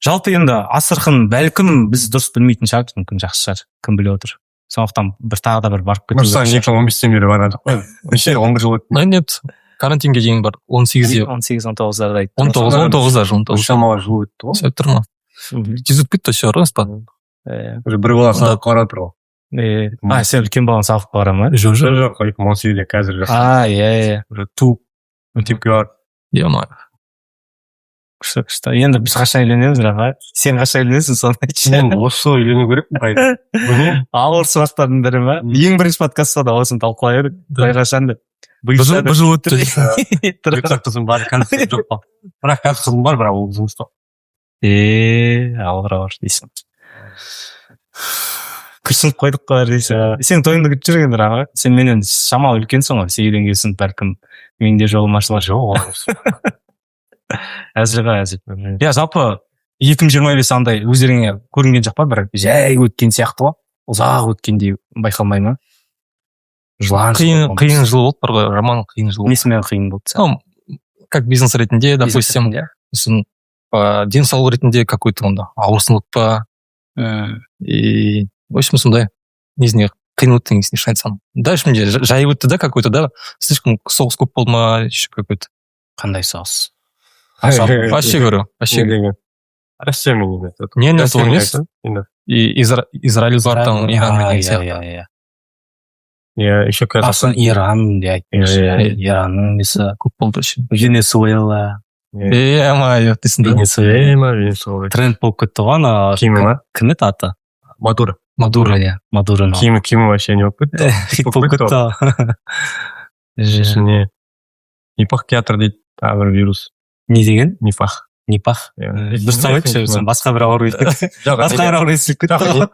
Жалпы енді Астрахан бәлкім біз дұрыс білмейтін шығармыз, мүмкін жақсы шығар. Кім біліп отыр. Сондықтан тағы да бір барып кету. Мысалы 2015-тен бері барады. Неше 11 жыл өтті. Нет, карантинге дейін бар. 18-19-ларда айтты. 19-19. Шамалы жыл өтті ғой. Сөйтіп тұр ма? Тез өтіп кетті шығар, емес па? Бір бала сағып қарап тұр ғой. Сен үлкен баланы сағып қара ма? Жоқ, 2018-де қазір жақсы. Иә. Ту типке бар. Иә ма. Күшті. Енді біз қашан үйленеміз, Рафа? Сен қашан үйленесің, соны айтшы. Мен осы үйлену керек қайда? Ауыр сұрақтардың бірі ма? Ең бірінші подкастта да осыны талқылай едік. Қай қашан деп. Бір жыл өтті. Бұйырса қызым бар, қазір жоқ па. Бірақ қазір қызым бар, бірақ ол жұмыста. Ауыр дейсің. Күрсініп қойдық қой дейсің. Сен тойыңды күтіп жүрген Рафа. Сен менен шамалы үлкенсің ғой. Сен үйленгенсің, бәлкім менде жолым ашылар. Жоқ. Әзір. Иә, жалпы 2025 андай өздеріңе көрінген жоқ па, бір жай өткен сияқты ғой, ұзақ өткендей байқалмай ма? Қиын жыл болды, бар ғой, роман қиын жыл болды. Несімен қиын болды? Как бизнес ретінде, допустим, денсаулық ретінде какой-то онда ауырсынып па, и в общем сондай несіне қиын өтті, несіне шайтсан. Дальше менде жай өтті да, какой-то да, слишком соғыс көп болды ма, еще какой-то. Қандай соғыс? Вообще говорю, вообще. Россия мен не сол емес. И Израиль бар там, Иран деген сияқты. Иә, еще Қазақстан, Иран деп айтыңызшы. Иранның несі көп болды вообще. Венесуэла. Ма, дейсің да. Венесуэла. Тренд болып кетті ғой ана. Кимі ма? Кім еді аты? Мадуро. Иә. Мадуроның. Кимі вообще не болып кетті. Хит болып кетті. Не. нипах театр дейді тағы бір вирус. Не деген? Нипах. Нипах. Дұрыс айтшы, сен басқа бір ауру естіп. Басқа бір ауру естіп кетті.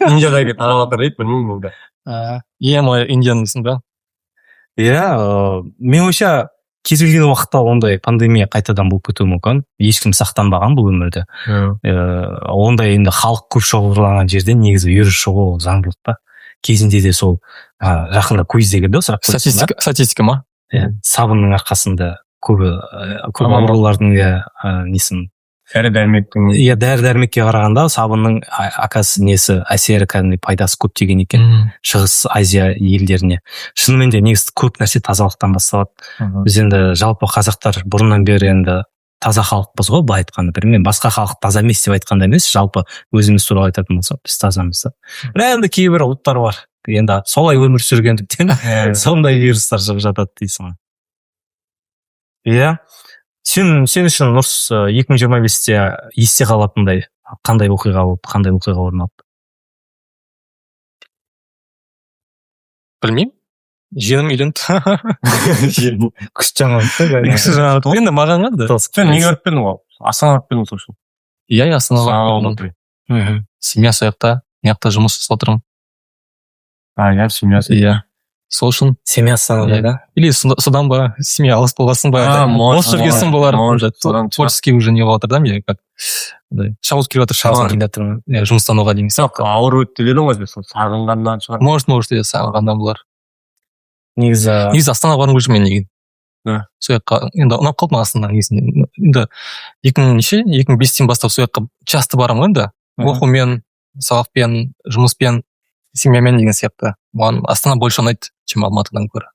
Индиядағы тарап жатыр дейді, білмеймін онда. ема Индияның дейсің ба? Иә, мен ойша кез келген уақытта ондай пандемия қайтадан болып кетуі мүмкін. Ешкім сақтанбаған бұл өмірде. Ондай енді халық көп шоғырланған жерде негізі вирус шығу заңдылық та. Кезінде де сол жақында көзде келді ғой сұрақ. Статистика ма? Сабынның арқасында көп аурулардың несін Дәрі-дәрмектің. Иә, дәрі-дәрмекке қарағанда сабынның әсері кәдімгідей пайдасы көптеген екен Шығыс Азия елдеріне. Шынымен де негізі көп нәрсе тазалықтан басталады. Біз енді жалпы қазақтар бұрыннан бері енді таза халықпыз ғой, былай айтқанда. Мен басқа халық таза емес деп айтқанда емес, жалпы өзіміз туралы айтатын болсақ, біз тазамыз. Бірақ енді кейбір ұлттар бар. Енді солай өмір сүргендіктен сондай вирустар шығып жатады дейсің. Иә. Сен үшін Нұрс 2025-те есте қалатындай қандай оқиға болды, қандай оқиға орын алды? Білмеймін. Женім үйленді. Күшті жаңалықты. Енді маған ғады. Сен неге барып келдің ғой? Астанаға барып келдің сол үшін. Иә, Астанаға. Семья сояқта, мияқта жұмыс жасап отырмын. Иә, семьясы. Иә. Сол үшін семья Астанада, да? Или содан ба, семья алыс болғасын ба, бос жүргесін болар. Творческий уже не болып жатыр да, мен как шабуыз келіп жатыр, жұмыстан оға дейін. Ауыр өтті дедің ғой, сағынғаннан шығар. Может, сағынғандан болар. Негізі Астанаға барғым келіп мен деген. Сояққа, енді ұнап қалды ма Астана негізінде. Енді 2005-тен бастап сояққа часто барам ғой енді. Оқумен, сабақпен, жұмыспен, семьямен деген сияқты. Маған Астана больше ұнайды, чем Алматыдан көрі.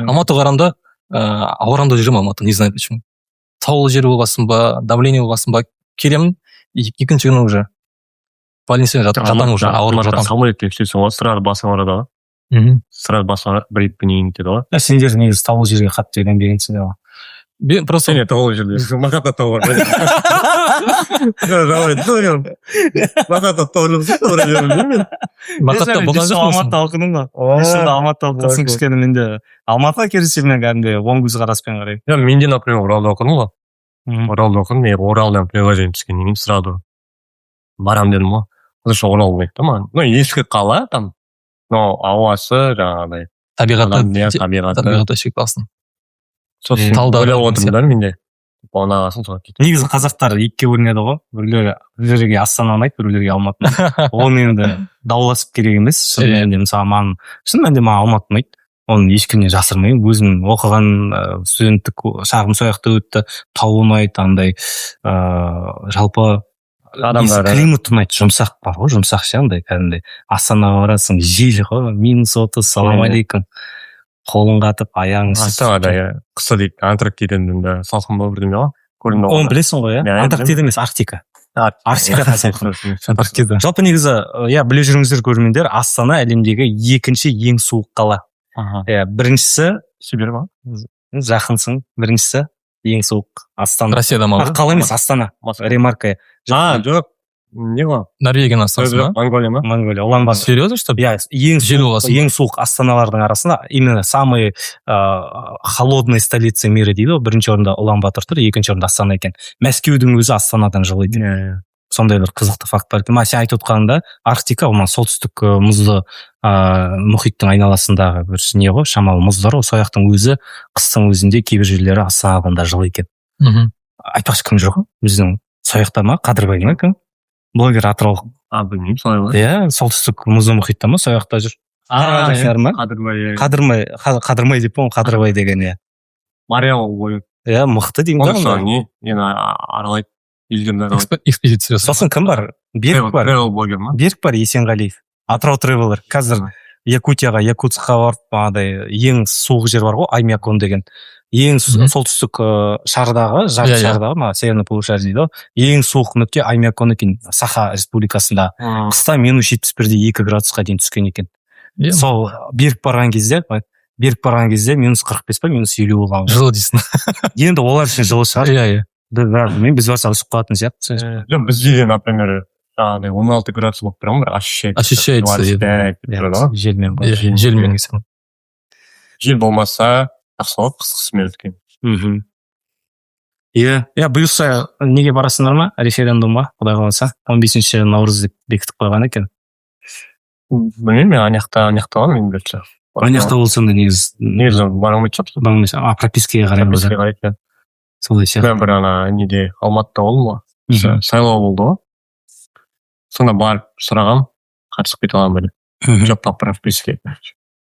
Алматы қарамда, ауыранда жүрем Алматы, не знаю почему. Таулы жер болғасын ба, давление болғасын ба, келемін, екінші күні уже больницаға жатам уже, ауырма жатам. Самолетке сөйтсің ғой, сразу басың ауырады ғой. Сразу басың бір екі күн кейін кетеді ғой. Сендер негізі таулы жерге қатты үйренбегенсің ғой. Просто сен таулы жерде мақата тау бар. Мақата оқыдың ба? Алматы оқыдың кішкене менде. Алматыға келсе мен кәдімгі оң көз қараспен қараймын. Менде, например, Оралда оқыдым ғой. Оралда оқыдым, мен Оралдан приложение түскеннен кейін сразу барам дедім ғой. Қызыша Орал ұнайды да маған. Ескі қала там, но ауасы жаңағыдай. Табиғаты шекталсын. Ойлап отырмын да менде. Онағасын соға кетті. Негізі қазақтар екіге бөлінеді ғой. Біреулерге Астана ұнайды, біреулерге Алматы ұнайды. Оны енді дауласып керек емес. Шын мәнінде маған Алматы ұнайды. Оны ешкімнен жасырмаймын. Өзім оқыған студенттік шағым сояқта өтті. Тау ұнайды, андай жалпы климат ұнайды. Жұмсақ бар ғой, жұмсақ ше андай кәдімгідей. Астанаға барасың, жел ғой, -30, салам алейкум. Қолын қатып, аяғың Астанада қысы дейді, Антарктиданың салқын болып бірдеме ғой. Оны білесің ғой, иә? Антарктида емес, Арктика. Арктикада салқын. Антарктида. Жалпы негізі, біле жүріңіздер көрермендер, Астана әлемдегі екінші ең суық қала. Біріншісі Сибирь ма? Жақынсың. Біріншісі ең суық Астана. Россияда ма? Қала емес, Астана. Ремарка. Жоқ. Не ғой? Норвегияның астанасы ма? Монголия ма? Монголия. Улан-Батор. Серьезно, что? Иә, ең суық астаналардың арасында именно самый холодный столица мира дейді. Бірінші орында Улан-Батор тұр, екінші орында Астана екен. Мәскеудің өзі Астанадан жылыйды. Сондай бір қызықты факт бар екен. Сен айтып отқанында Арктика, ол солтүстік мұзды мұхиттың айналасындағы бір не ғой, шамалы мұздар ғой. Сояқтың өзі қыстың өзінде кейбір жерлері Астанадан да жылы екен. Айтпақшы кім жоқ? Біздің сояқта ма? Қадырбай ма кім? Блогер атырау. Білмеймін, солай ғой. Иә, солтүстік мұзды мұхитта ма, сояқта жүр. Қадырмай деп пон, Қадырбай деген, иә. Мариал бойы. Иә, мықты деймін. Мені аралайды. Экспедиция. Сосын кім бар? Берік бар. Берік бар, Есенғалиев. Атырау тревелер. Қазір Якутияға, Якутскқа барып, ең суық жер бар ғой, Аймякон деген. Ең солтүстік шардағы, жарты шардағы, северный полушарие дейді, ең суық нүкте Аймякон екен, Саха республикасында. Қыста -71-2 градусқа дейін түскен екен. Сол берік барған кезде -45 па, -50 болған. Жылы дейсің. Енді олар үшін жылы шығар. Иә. Біз барса үсіп қалатын сияқты. Бізде, например, 16 градус болып тұрам, бір ощущается. Желмен. Желмен. Жел болмаса, ақсауап қысқысы мен өткен. Иә, бұйырса неге барасыңдар ма? Референдумға, құдай қаласа. 15 наурыз деп бекітіп қойған екен. білмеймін, мен аяқтаған мен білсе. Аяқта болсам да негізі бармайтын шығарсың. пропискаға қарай ма? Пропискаға қарайды, иә. Солай сияқты. мен бір неде Алматыда болдым ғой, сайлау болды ғой, сонда барып сұрағам, қатысып кете аламын бе, жоқ, по прописке.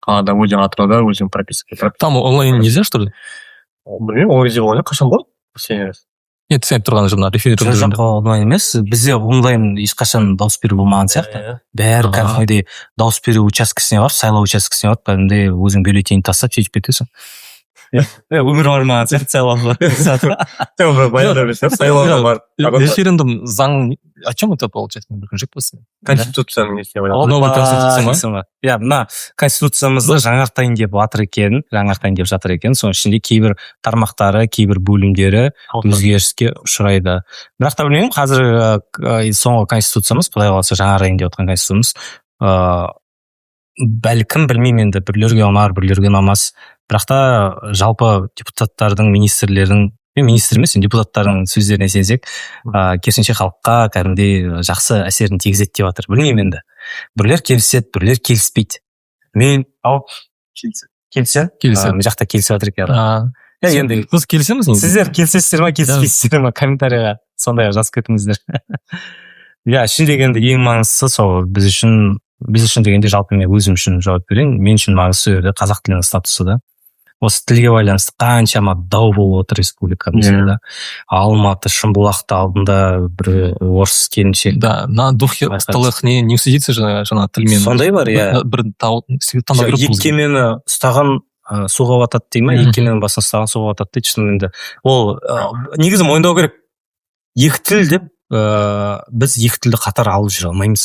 Қалада өзің Атырауда өзің прописка. Там онлайн нельзя, что ли? Білмеймін, ол кезде онлайн қашан болды? Нет, сен тұрған жылда референдум. Жоқ, онлайн емес. Бізде онлайн ешқашан дауыс беру болмаған сияқты. Бәрі кәдімгідей дауыс беру учаскесіне барып, сайлау учаскесіне барып, кәдімгідей өзің бюллетень тастап сөйтіп кетесің. Өмір бармаған сияқты сайлауға. Референдум заң о чем это получается? Мен білген жоқпын. Конституцияның несіне байланысты. Новый конституция ма? Иә, мына конституциямызды жаңартайын деп жатыр екен. Соның ішінде кейбір тармақтары, кейбір бөлімдері өзгеріске ұшырайды. Бірақ та білмеймін, қазір соңғы конституциямыз, құдай қаласа жаңарайын деп отқан конституциямыз, бәлкім білмеймін енді, бірлерге ұнар, бірлерге ұнамас. Бірақ та жалпы депутаттардың, министрлердің, министр емес, депутаттардың сөздеріне сенсек, керісінше халыққа кәдімгідей жақсы әсерін тигізеді деп жатыр. Білмеймін енді. Бірлер келіседі, бірлер келіспейді. Мен келісемін. Мен жақта келісіп жатыр екен. Енді біз келісеміз не? Сіздер келісесіздер ма, келіспейсіздер ма, комментарийға сондай жазып кетіңіздер. Иә, шын дегенде ең маңыздысы сол біз үшін дегенде жалпы мен өзім үшін жауап берейін. Мен үшін маңыздысы қазақ тілінің статусы да. Осы тілге байланысты қаншама дау болып отыр республикамызда. Алматы, Шымбұлақты алдында бір орыс келіншек. Да, на двух столах не усидится жаңа тілмен. Сондай бар, иә. Бір екі кемені ұстаған суға батады дей ма? Екі кеменің басын ұстаған суға батады дейді. Шынында ол негізі мойындау керек. Екі тіл деп біз екі тілді қатар алып жүре алмаймыз.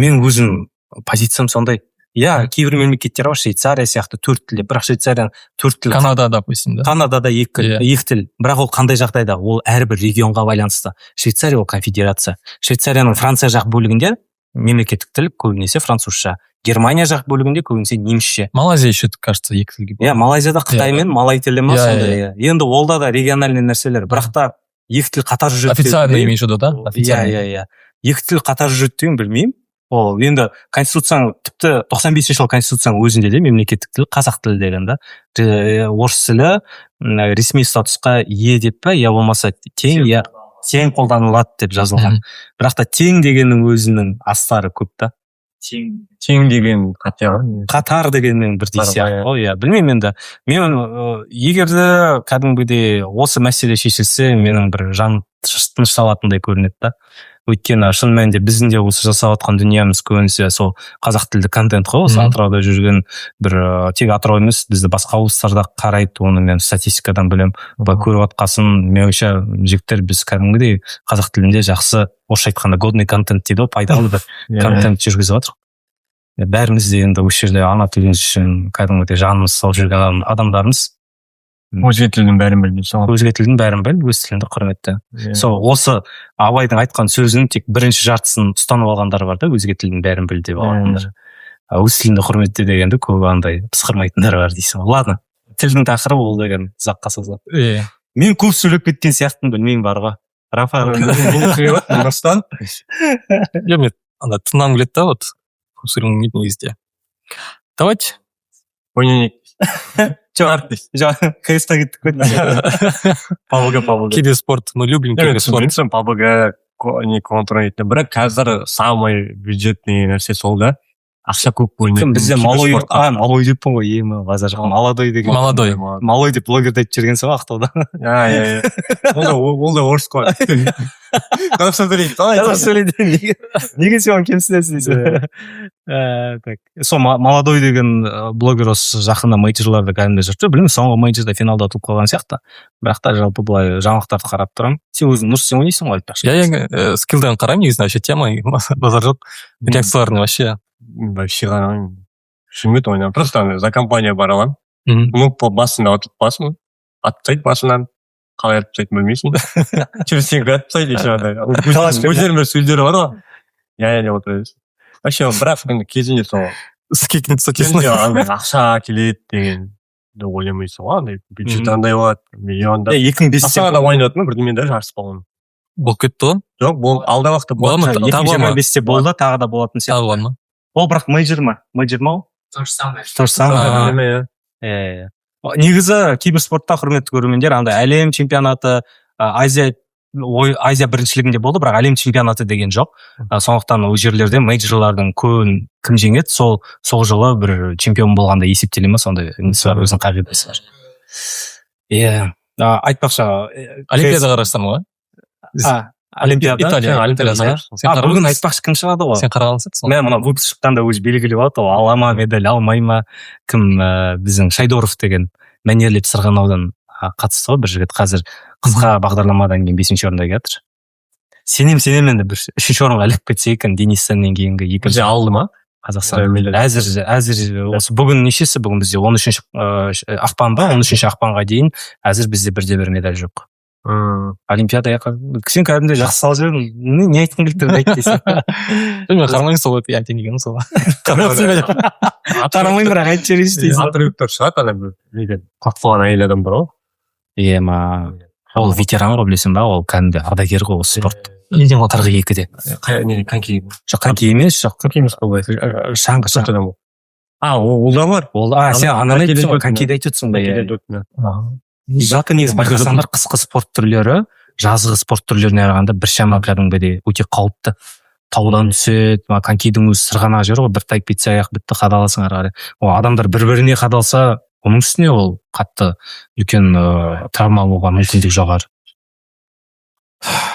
Мен өзім позициям сондай. Иә, кейбір мемлекеттер бар, Швейцария сияқты 4 тілде, бірақ Швейцарияның 4 тіл. Канада, допустим, да. Канадада 2 тіл. Бірақ ол қандай жағдайда? Ол әрбір регионға байланысты. Швейцария ол конфедерация. Швейцарияның Франция жақ бөлігінде мемлекеттік тіл көбінесе французша. Германия жақ бөлігінде көбінесе немісше. Малайзия еще, кажется, 2 тілге. Иә, Малайзияда Қытаймен малай тілі ма сондай. Енді олда да региональный нәрселер. Бірақ та 2 тіл қатар жүреді. Официально имеешь в виду, да? Иә. 2 тіл қатар жүреді деген білмеймін. Ол енді конституцияның тіпті 95 жыл конституцияның өзінде де мемлекеттік тіл қазақ тілі деген да. Орыс тілі ресми статусқа ие деп па, я болмаса тең қолданылады деп жазылған. Бірақ та тең дегеннің өзінің астары көп та. Тең деген қатар дегенмен бірдей сияқты. Иә, білмеймін енді. Мен егерде кәдімгідей осы мәселе шешілсе, менің бір жан тынышталатындай көрінеді да. Өйткені шын мәнінде біздің де осы жасап жатқан дүниеміз көбінесе сол қазақ тілді контент қой, осы Атырауда жүрген бір тек Атырау емес, бізді басқа облыстарда қарайды, оны мен статистикадан білем. Көріп жатқасын, меніңше жігіттер біз кәдімгідей қазақ тілінде жақсы, орысша айтқанда годный контент дейді ғой, пайдалы бір контент жүргізіп жатыр. Бәріміз де енді осы жерде ана тіліміз үшін кәдімгідей жанымыз салып жүрген адамдармыз. Өзге тілдің бәрін білді. Өзге тілдің бәрін біл, өз тіліңді құрметті. Сол осы Абайдың айтқан сөзінің тек бірінші жартысын ұстанып алғандар бар да, өзге тілдің бәрін біл деп алғандар. Өз тіліңді құрметте дегенді көп андай пысқырмайтындар бар дейсің. Ладно, тілдің тақырыбы ол деген ұзаққа созылады. Мен көп сөйлеп кеткен сияқтымын, білмеймін бар ғой. Рафа Нұрстан? Я мне тыңдағым келеді да, вот көп сөйлемейтін кезде. Давайте. Жоқ, креста кеттік қой. Пабга. Киберспорт, мы любим киберспорт. Пабга контролирует. Бірақ қазір самый бюджетный нәрсе сол да. Ақша көп бөлінеді. Бізде малой деппін ғой, емі базар жоқ. Молодой деген. Малой деп блогерді айтып жүргенсің ғой Ақтауда. Ол да орыс қой. Қазақша сөйлейді. Неге сен оны кемсінесің дейсің? Сол молодой деген блогер осы жақында мейджорларда кәдімгі жүрді. Білмеймін, соңғы мейджорда финалда ұтылып қалған сияқты. Бірақ та жалпы былай жаңалықтарды қарап тұрам. Сен өзің нұрсың ойнайсың ғой айтпақшы. Я скиллдан қараймын, негізінде вообще тема базар жоқ. Реакцияларын вообще қараймын. Шүмет ойнаймын. Просто за компания бар аламын. Мүк басында отып басын. Атсайды басынан. Қалай атсайды білмейсің. Через сен атып тастайды еще андай. Өздерінің бір сөздері бар ғой. Я деп отырады. Вообще бірақ кезінде сол скикнуться кезінде ақша келеді деген деп ойламайсың ғой, андай бюджет андай болады, миллиондап. 2005-те Астанада ойнайтын бірдемеде жарыс болған. болып кетті ғой. Жоқ, бұл алда уақытта Бола ма? болады. Тағы бар ма? 2025-те болды, тағы да болатын сияқты. Тағы бар ма? Ол бірақ мейджор ма ол? То же самое. То же самое. Негізі киберспортта құрметті көрермендер, андай әлем чемпионаты, Азия біріншілігінде болды, бірақ әлем чемпионаты деген жоқ. Сондықтан ол жерлерде мейджорлардың көбін кім жеңеді, сол жылы бір чемпион болғанда есептеле ма, сондай өзінің қағидасы бар. Айтпақшы, Олимпиада қарастырма ғой. Олимпиада. Италия. Бүгін айтпақшы кім шығады ғой? Сен қараған сияқтысың. Мен мына выпуск шыққанда өзі белгілі болады, ол ала ма медаль, алмай ма, кім біздің Шайдоров деген мәнерлеп сырғанаудан қатысты ғой, бір жігіт қазір қысқа бағдарламадан кейін 5-ші орында келатыр. Сенем енді бір 3-ші орынға іліп кетсе екен, Денистеннен кейінгі екінші алды ма? Қазақстан. Әзір осы бүгін нешесі, бүгін бізде 13-ші ақпанда, 13-ші ақпанға дейін әзір бізде бір медаль жоқ. Олимпиада сен кәдімгі жақсы салып жүрдің, не айтқың келді деп айт дейсің. Мен қарамайын сол өте айтайын деген сол. Қарамайын бірақ айтып жіберейінші дейсің. Атрибуттар шығады, ана неден қақтылған әйел адам бар ғой. Ол ветеран ғой, білесің ба, ол кәдімгі ардагер ғой осы спорт. Неден ғой 42-де. Коньки. Жоқ, коньки емес, қой. шаңғы. Ол да бар. Сен ананы айтып конькиді айтып отырсың ба? Жалпы негізі байқасаңдар қысқы спорт түрлері жазғы спорт түрлеріне қарағанда біршама кәдімгідей өте қауіпті. Таудан түседі, конькидің өзі сырғанақ жері ғой, бір тайып кетсе аяқ бітті, қадаласың ары қарай. Адамдар бір-біріне қадалса, оның үстіне ол қатты үлкен травма болуға мүмкіндік жоғары.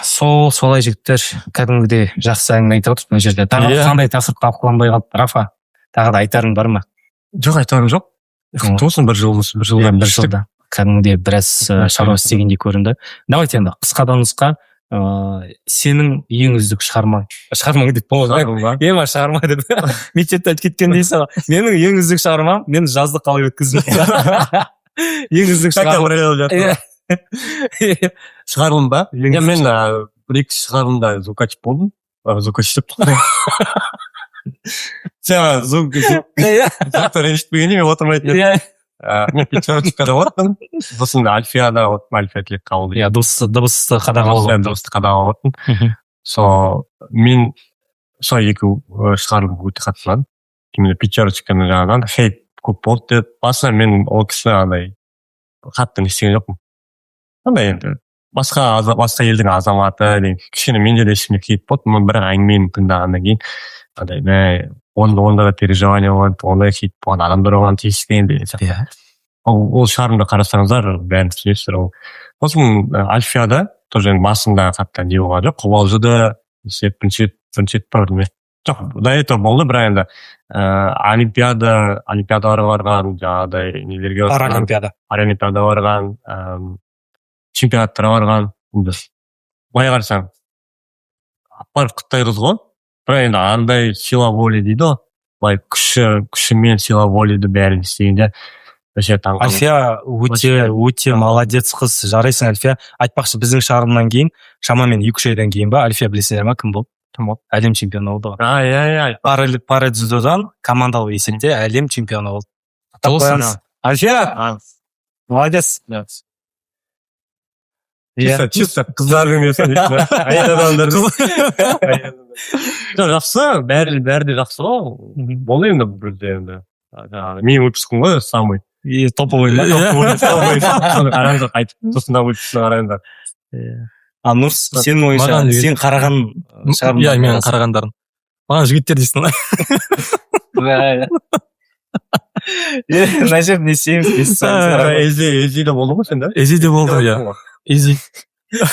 Солай жігіттер, кәдімгідей жақсы әңгіме айтып отырмын мына жерде. Тағы қандай тақырып талқыланбай қалды, Рафа? Тағы да айтарың бар ма? Жоқ, айтарым жоқ. Тосын бір жылда. Кәдімгідей біраз шаруа істегендей көрінді. Давайте енді қысқадан нұсқа, сенің ең үздік шығармаң деп болды. Шығарма деп мектепте айтып кеткен дейсің. Менің ең үздік шығармам, мен жазды қалай өткіздім. Ең үздік шығарылым ба? Мен бір-екі шығарылымда звукач болдым. Звукач деп сен звуктар ренжітпегенде мен отырмайтын. Мен пятерочкада отырмын. Сосын Альфияда Альфия тілек қалды. Дыбысты қадағалап. Мен сол екі шығарылым өте қатты ұнады. Именно пятерочканы жаңағыдан хейт көп болды деп. Басында мен ол кісіні андай қатты не істеген жоқпын. Андай енді басқа елдің азаматы деген кішкене менде де ішіме хейт болды. Мен бірақ әңгімені тыңдағаннан кейін андай онда да переживание болады, ондай хит болған адамдар оған тиіскен деген сияқты. Ол шығарымды қарасаңыздар, бәрін түсінесіздер. Сосын Альфияда тоже басында қатты не болған жоқ, қобалжыды, бірінші көрдім. Жоқ, до этого болды, бірақ енді олимпиадаларға барған, жаңағыдай нелерге паралимпиада барған, чемпионаттарға барған. Былай қарасаң, апар Қытай қыз ғой. Бірақ енді андай сила воли дейді ғой, былай күшімен сила волиді бәрін істегенде Альфия өте молодец қыз, жарайсың Альфия. Айтпақшы, біздің шығарылымнан кейін, шамамен 2-3 айдан кейін ба, Альфия білесіңдер ма, кім болды? Әлем чемпионы болды ғой. Парадзюдодан командалық есепте әлем чемпионы болды. Альфия, молодец. Чисто қыздар емесін. Жақсы, бәрі де жақсы ғой. Болды енді бірде енді. Мен выпускым ғой, самый. Топовый. Қараңдар қайтып, сосын да выпускын қараңдар. Нұрс, сен ойынша, сен қараған шығармын. Иә, мен қарағандарын. Маған жігіттер дейсің. Мына жер не сеніміз? Эзиде болды ғой сен да? Эзиде болды, иә. Изи. Я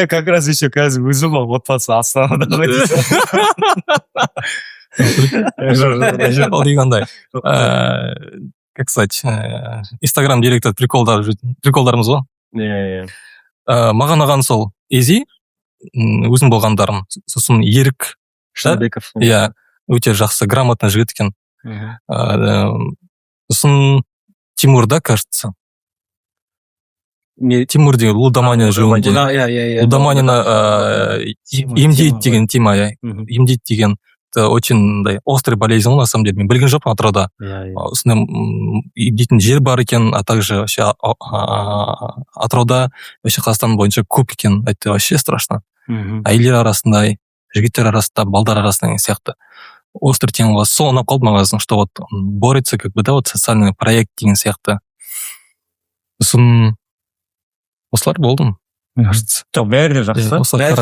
как раз еще қазір өзім отбасы Астанада ол дегендай, как сказать, Инстаграм директор приколдарымыз ғой. Маған аған сол Эзи, өзім болғандарым. Сосын Ерік Шынбеков. Иә, өте жақсы, грамотный жігіт екен. Сосын Тимур, да, кажется. Тимур деген Лудомания жөнінде. Лудоманияны емдейді деген Тима, емдейді деген это очень мындай острый болезнь на самом деле. Мен білген жоқпын атырауда осындай емдейтін жер бар екен, а также вообще атырауда вообще Қазақстан бойынша көп екен. Это вообще страшно. Әйелдер арасында, жігіттер арасында, балдар арасында деген сияқты острый тема бар. Сол ұнап қалды маған, что вот борется как бы, да, вот социальный проект деген сияқты. Сосын осылар болдым. Кажется. Жоқ, бәрі де жақсы. Бәрі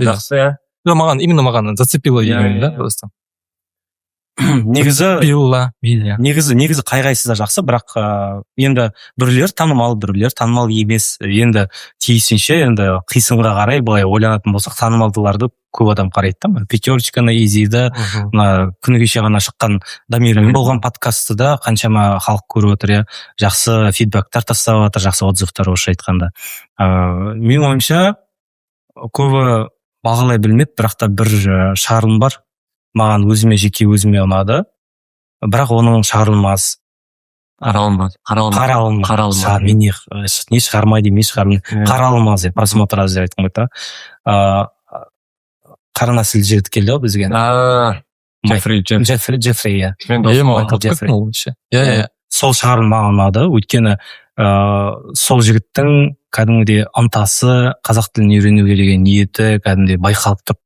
де жақсы, иә. Именно маған зацепило именно, да, просто. негізі қай-қайсысы да жақсы, бірақ енді біреулер танымал емес. Енді тиісінше енді қисынға қарай былай ойланатын болсақ, танымалдыларды көп адам қарайды да. Пятерочканы, Изиді, күні кеше ғана шыққан Дамирмен болған подкасты да қаншама халық көріп отыр, иә. Жақсы фидбактар тастап жатыр, жақсы отзывтар орысша айтқанда. Менің ойымша көбі бағалай білмеді, бірақ та бір шығарылым бар. Маған жеке өзіме ұнады, бірақ оның шығарылмас. Қаралмас. Мен не шығармайды, не шығармайды. Қаралмас деп, просмотр аз деп айтқым келді. Қара нәсіл жігіт келді ғой бізге. Джеффри, иә. Сол шығарылым маған ұнады, өйткені сол жігіттің кәдімгідей ынтасы, қазақ тілін үйренуге деген ниеті кәдімгідей байқалып тұр.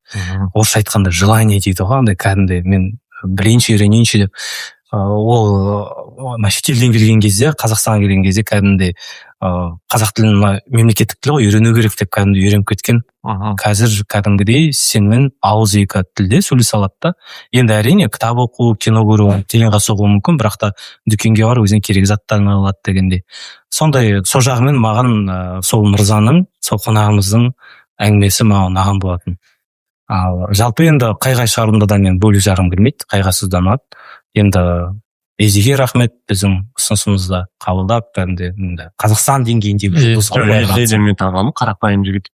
Орысша айтқанда желание дейді ғой, андай кәдімгідей мен білейінші, үйренейінші деп. Ол шетелден келген кезде, Қазақстанға келген кезде кәдімгідей қазақ тілін мемлекеттік тіл ғой, үйрену керек деп кәдімгідей үйреніп кеткен. Қазір кәдімгідей сенімен ауыз екі тілде сөйлесе алады да. Енді әрине кітап оқу, кино көру телеға соғуы мүмкін, бірақ та дүкенге барып өзіне керек заттарын алады дегендей. Сондай, сол жағымен маған сол мырзаның, сол қонағымыздың әңгімесі маған ұнаған болатын. Жалпы енді қай шығарылымда да мен бөліп жарғым келмейді, қайғасыздан ұнады. Енді Ezиге рахмет, біздің ұсынысымызды қабылдап, кәдімгідей Қазақстан деңгейіндегі мен тағамын қарапайым жігіт.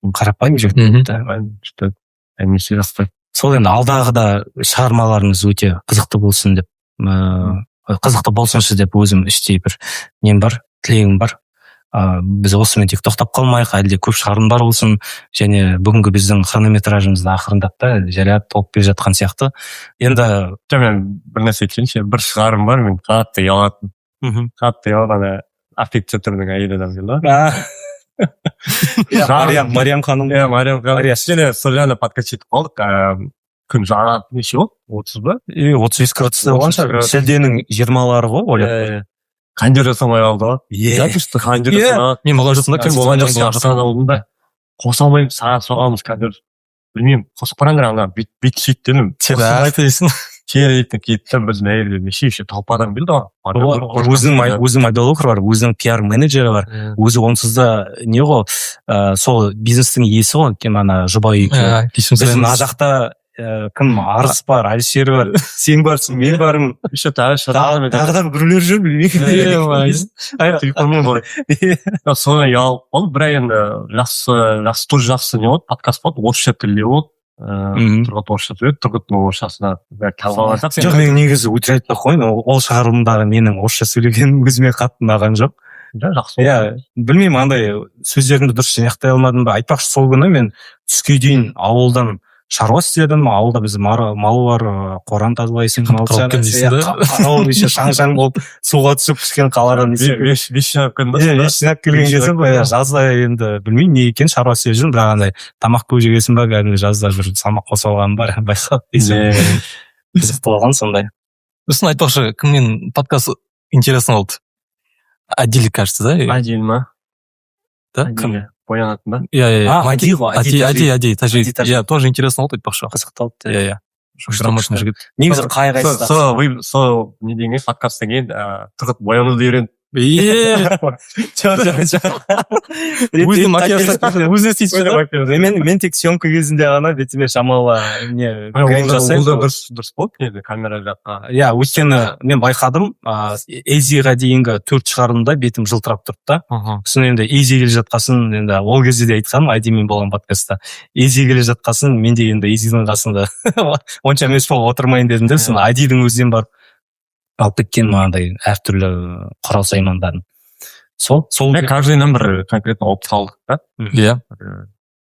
Сол енді алдағы да шығармаларыңыз өте қызықты болсын деп, қызықты болсыншы деп өзім іштей бір нем бар, тілегім бар. Біз осымен тек тоқтап қалмайық, әлде көп шығарылымдар болсын, және бүгінгі біздің хронометражымызды ақырындап та жарият толып келе жатқан сияқты. Енді мен бір нәрсе айтайыншы, бір шығарым бар, мен қатты ұялатын. Қатты ұялған аффекция түрінің әйел адам келді. Мариям ханым. Мариям ханым. Сол жаңа подкаст етіп қалдық. Күн жаңа неше болды? 30 ба? 35 градуста болған шығар. Шілденің 20-лары ғой, ойлап. Қандер жасамай қалды ғой. Қандер жасамай. Мен маған жасында кім болған жасында. Қоса алмаймын, саған соғамыз қандер. Білмеймін, қосып қараңдар ана бет сөйт дедім. Айтайсың. Керейтін кетті, біздің әйелдер неше талпы адам келді ғой. Өзінің айдолокер бар, өзінің пиар менеджері бар. Өзі онсыз да не ғой, сол бизнестің иесі ғой, ана жұба үйкі. Біздің ажақта кім арыс бар, Әлішер бар, сен барсың, мен барым. Тағы да біреулер жүр, білмеймін. Соны ұялып болды, бірақ енді жақсы не болды, подкаст болды, орысша тілде болды. Тұрғыт орысша сөйледі, тұрғыттың орысшасына талғаласақ. Жоқ, мен негізі өтірік айтпай қойын, ол шығарылымдағы менің орысша сөйлегенім өзіме қатты ұнаған жоқ. Жақсы. Білмеймін, андай сөздерімді дұрыс жинақтай алмадым ба. Айтпақшы, сол күні мен түске дейін ауылдан шаруа істедім, ауылда біз мал бар, қоран тазалайсың, шаң-шаң болып суға түсіп кішкен қаладан вещинап келген кезім, жазда енді білмеймін не екен шаруа істеп жүрмін, бірақ андай тамақ көп жегесін ба, кәдімгі жазда бір салмақ қоса алғаным бар, байқап қызықты болған сондай. Сосын айтпақшы, кіммен подкаст интересно болды? Адиль, кажется, да? Адиль ма? Да, кім? Боянатын ба? Ади, тоже интересно болды айтпақшы. Қызықты болды. Грамотный жігіт. Негізі қай-қайсысы? Сол не деген подкасттан кейін тұрғыт боянуды үйренді. Мен тек съемка кезінде ғана бетіме шамалы грим жасаймын. Дұрыс болды камера жаққа. Өйткені мен байқадым, Эзиға дейінгі 4 шығарылымда бетім жылтырап тұрды да. Сосын енді Эзи келе жатқасын, енді ол кезде де айтқаным, Айдимен болған подкастта. Эзи келе жатқасын, мен де енді Эзидің қасында онша емес болып отырмайын дедім де, сосын Айдидің өзінен барып алып кеткен мағандай әртүрлі құрал саймандарын. Сол каждыйдан бір конкретно опыт алдық та. Иә.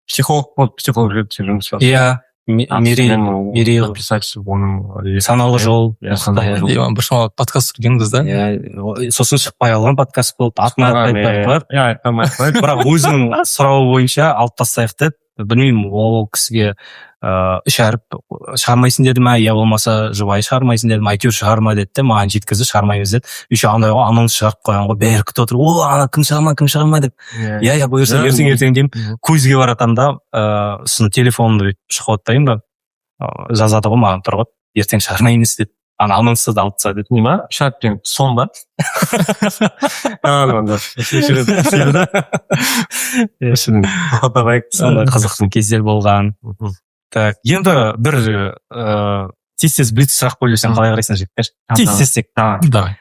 Психолог болды, психолог жұмыс жасады. Иә, мерей написать оның саналы жол біршама подкаст түсіргенбіз да. Сосын шықпай алған подкаст болды. Атын айтпай қойып, бірақ өзінің сұрауы бойынша алып тастайық деді. Білмеймін, ол кісіге үш әріп шығармайсың деді ма, я болмаса жұбайы шығармайсың деді ма, әйтеуір шығарма деді де, маған жеткізді, шығармаймыз деді. Еще андай ғой, анонс шығарып қойған ғой, бәрі күтіп отыр, ана кім шығарма деп. Я бұйырса ертең деймін, көзге баратам да, сосын телефонымды шығып отайын да, жазады ғой маған тұрғып, ертең шығармаймыз деді. Ана анонсты да алып тастады. Не ма? Шарт пен сон ба? Сондай қызықты кездер болған. Так, енді бір тез блиц сұрақ қойып қалай қарайсың жігіттер? Тез тек. Давай.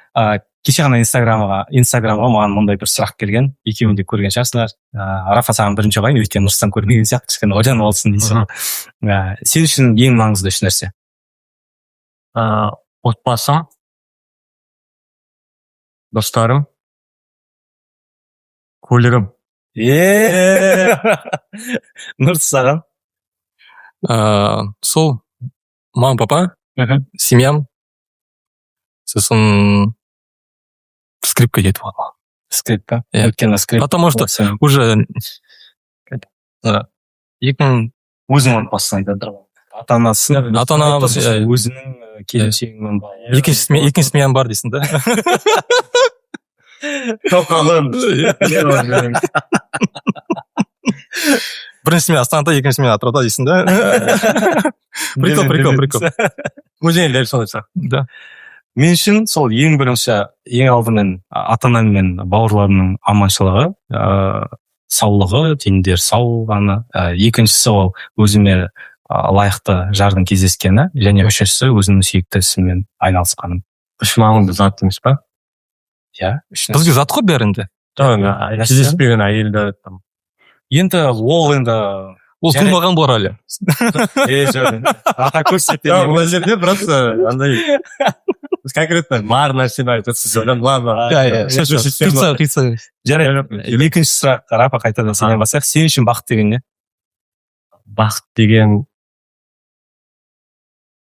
Кеше ғана инстаграмға маған мындай бір сұрақ келген. Екеуін де көрген шығарсыңдар. Рафа саған бірінші қойайын, өйткені Нұрсұлтан көрмеген сияқты, кішкене ойланып алсын дейсің. Сен үшін ең маңызды үш нәрсе? Отбасым, достарым, көлігім. Нұрс саған? Сол мама, папа, семьям, сосын скрипка жетіп алды. Скрипка? Өйткені скрипка. Потому что уже 2000 өзің отбасын айтады. Ата-анасы өзінің келіншегімен екінші семьям бар дейсің да. Тоқалым. Бірінші семья Астанада, екінші семья Атырауда дейсің да. Прикол. Өзің дәл солай сұрақ. Да. Мен үшін сол ең бірінші, ең алдымен ата-анам мен бауырларымның аманшылығы, саулығы, тендер сау ғана. Екіншісі ол өзіме лайықты жардың кездескені, және үшіншісі өзінің сүйікті ісімен айналысқаным. Үш маңызды зат емес па? Иә. Бізге зат қой бәрінде. Кездеспеген әйелді. Енді ол туылмаған болар әлі. Ата көрсетеді. Бұл жерде просто андай конкретно бар нәрсені айтасыз. Ладно. Екінші сұрақ Рафа қайтадан сенен басайық. Сен үшін бақыт деген не? Бақыт деген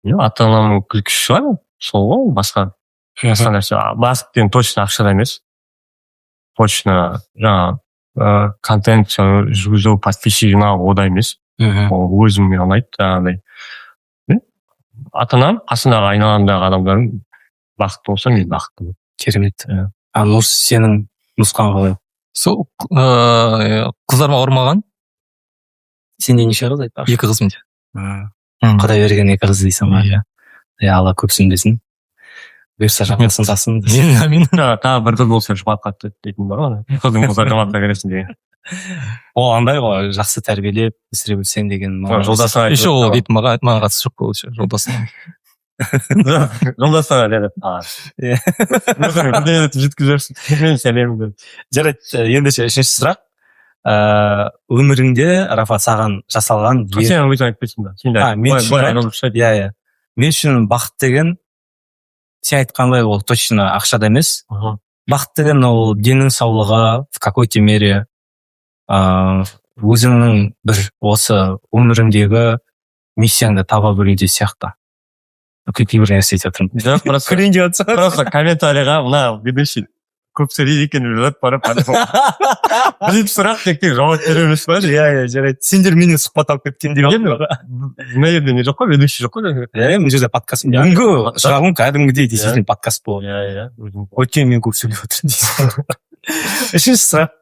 ата-анамның күлкісі шығар, сол ғой, басқа нәрсе. Бақыт деген точно ақшада емес. Точно жаңа контент жүргізу, подписчик жинау ода емес. Ол өзіме ұнайды жаңағыдай. Ата-анам қасындағы айналамдағы адамдардың бақытты болса, мен бақытты. Керемет. Нұрс, сенің нұсқан қалай? Сол қыздарыма ұрмаған. Сенде неше қыз айтпақшы? 2 қызым де. Құдай берген 2 қыз дейсің ба? Алла көпсін десін. Бұйырса жақын тасын. Амин. Тағы бір қыз болса жұматқа дейтін бар ғой. Қыздың болса жұматқа кересін деген. Ол андай ғой, жақсы тәрбиелеп, ісіре білсең деген. Жолдасына еще ол дейтін маған қатысы жоқ ол жолдасына. Жолдасына деді. Жеткізерсің. Мен сәлемін. Жарайды, ендеше үшінші сұрақ. Өміріңде Рафа саған жасалған сен өзің айтпайсың да. Мен үшін бақыт деген, сен айтқандай ол точно ақшада емес. Бақыт деген ол денің саулығы в какой-то мере өзіңнің бір осы өміріңдегі миссияңды таба білуде сияқты. Кейбір нәрсе айтып отырмын. Просто комментарийға мына ведущий көп сөйлейді екен ойлап барып біліп сұрақ тек жауап бере емес па? Жарайды. Сендер менен сұхбат алып кеткен деген ба? Мына жерде не жоқ қой, ведущий жоқ қой. Мына жерде подкаст. Бүгінгі шырағым кәдімгідей действительно подкаст болды. Өйткені мен көп сөйлеп отырмын дейсің. Үшінші сұрақ.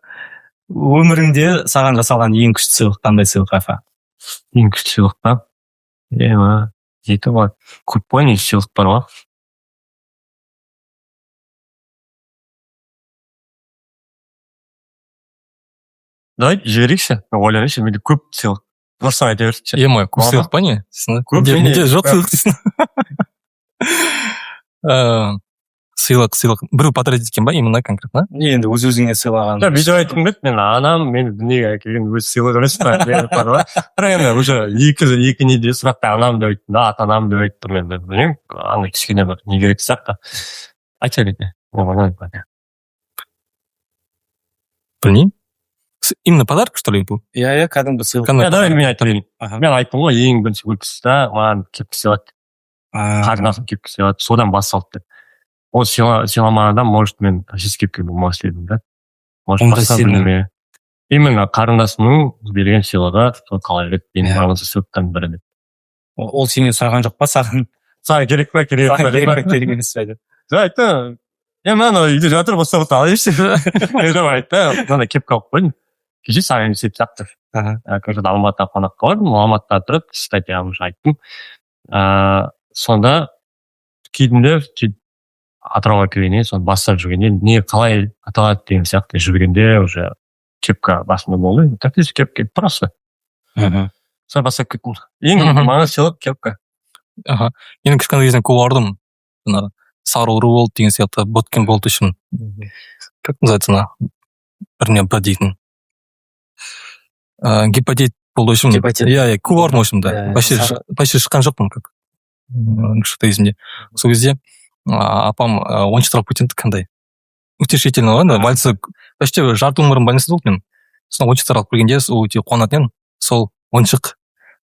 Өміріңде саған жасалған ең күшті сыйлық қандай сыйлық, Рафа? Ең күшті сыйлық па? Жеті бар. Көп қой, не сыйлық бар ғой. Давай жіберейікші, ойланайыншы, менде көп сыйлық. Нұрсаң айта берші. Көп сыйлық па не? Менде жоқ сыйлық дейсің. Сыйлық. Біреу подарить еткен ба, именно конкретно? Енді өз-өзіңе сыйлаған. Видео айтқым келді, мен анам, мен дүниеге келген өз сыйлық емес па? Бірақ енді уже екі неде сұрақты анам деп айттым да, ата-анам деп айттым енді. Білмеймін, ана кішкене бір не керек сияқты. Айта береді. Білмеймін. Именно подарок, что ли, бұл? Иә, кәдімгі сыйлық. Давай мен айтайын. Аха. Мен айттым ғой ең бірінші выпускта маған кепка сыйлады. Қарындасым кепка сыйлады. Содан басталды. Ол сыйламаған адам, может, мен сіз кепка болмас едім да. Может, басқа білмей. Именно қарындасымның берген сыйлығы сол қалай еді. Ең маңызды сыйлықтардың бірі деп. Ол сенен сұраған жоқ па, саған? Саған керек па, керек Керек емес пе? айтты. Мен үйде жатыр, болса алайыншы. Мен айтты, мынандай кепка алып қойдым. Кеше саған есеп жақтыр. Көрсет Алматыда қонаққа бардым, Алматыда тұрып, статьямды айттым. Сонда кейдімде Атырауға келгенде, соны бастап жүргенде, не қалай аталады деген сияқты жүргенде уже кепка басында болды. Тәптесі кепка, просто. Сол бастап кеттім. Ең маңызды сыйлық кепка. Мен кішкентай кезден көп бардым. Сары ұры болды деген сияқты, боткен болды үшін. Как называется она? Бір дейтін. Гепатит болды үшін. Гепатит. Иә, көп бардым үшін, да. Почти шыққан жоқпын, как. Кішкентай кезімде. Сол кезде апам 14 патентті қандай. Утешительно ғой, больница, почти жарты өмірім больницада болды мен. Сосын 14 алып келгенде, өте қуанатын, сол 10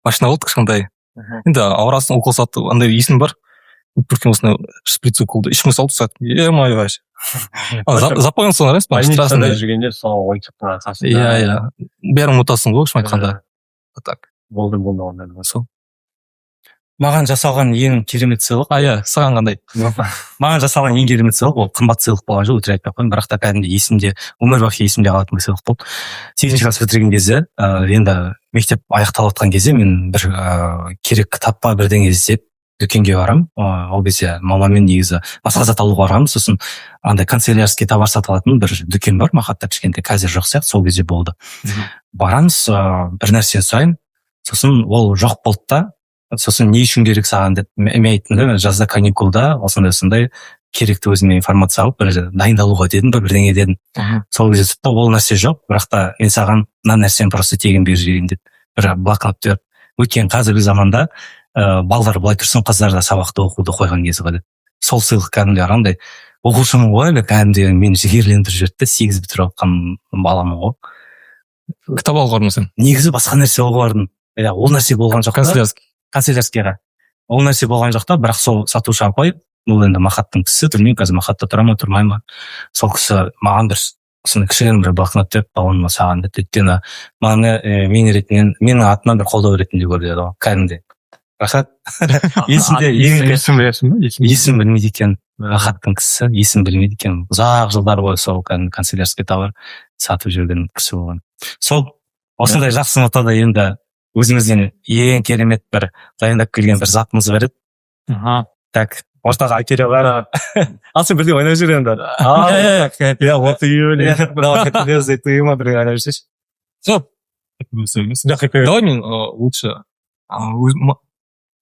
машина болды кішкентай. Енді ауырасың, укол салды, андай есім бар. Бүркен осындай шприц уколды, ішіме салды сәт. Е-май вообще. Запомнил сон, емес па? Больницада жүргенде сол 10-ның арқасында. Иә. Бәрін ұмытасың ғой, шын айтқанда. Так. Болды ондай. Сол. Маған жасалған ең керемет сыйлық. Иә, саған қандай? Маған жасалған ең керемет сыйлық, ол қымбат сыйлық болған жоқ, өтірік айтпай қоймын, бірақ та кәдімгі есімде, өмір бақи есімде қалатын бір сыйлық болды. 8-ші класс бітірген кезде, енді мектеп аяқталып жатқан кезде мен бір керек кітапқа бірдеңе іздеп дүкенге барам. Ол кезде мамамен негізі басқа зат алуға барамын. Сосын андай канцелярский товар сатылатын бір дүкен бар, Мақатта кішкентай, қазір жоқ сияқты, сол кезде болды. Барамыз, бір нәрсені сұраймын. Сосын ол жоқ болды да. Сосын не үшін керек саған деп мен айттым да, жазда каникулда осындай керекті өзіме информация алып бір дайындалуға дедім, бірдеңе дедім. Сол кезде ол нәрсе жоқ, бірақ та мен саған мына нәрсені просто тегін беріп жіберейін деп бір блокнот беріп. Өйткені қазіргі заманда балалар былай тұрсын, қыздар да сабақты оқуды қойған кезі ғой. Сол сыйлық кәдімгі андай оқушымын ғой, кәдімгі мені жігерлендіріп жіберді, 8 бітіріп алған баламын ғой. Кітап алуға бардым сен? Негізі басқа нәрсе алуға бардым. Ол нәрсе болған жоқ. Канцелярскийға. Ол нәрсе болған жоқ та, бірақ сол сатушы апай, ол енді Мақаттың кісі, білмеймін, қазір Мақатта тұра ма, тұрмай ма. Сол кісі маған бір кішігірім бір блокнот беріп, балуыма саған деді. Өйткені маған менің атымнан бір қолдау ретінде көрді ғой, кәдімгідей. Рахат. Есім білмейді екен. Мақаттың кісі, есім білмейді екен. Ұзақ жылдар бойы сол канцелярский товар сатып жүрген кісі болған. Сол осындай жақсы нотада енді өзімізден ең керемет бір дайындап келген бір затымыз бар еді. Так, ортаға әкеле бар. Ал сен бірден ойнап жүр енді. Я вот июль. Ты ма бір ойнап жүрсеш. Стоп. Давай мен лучше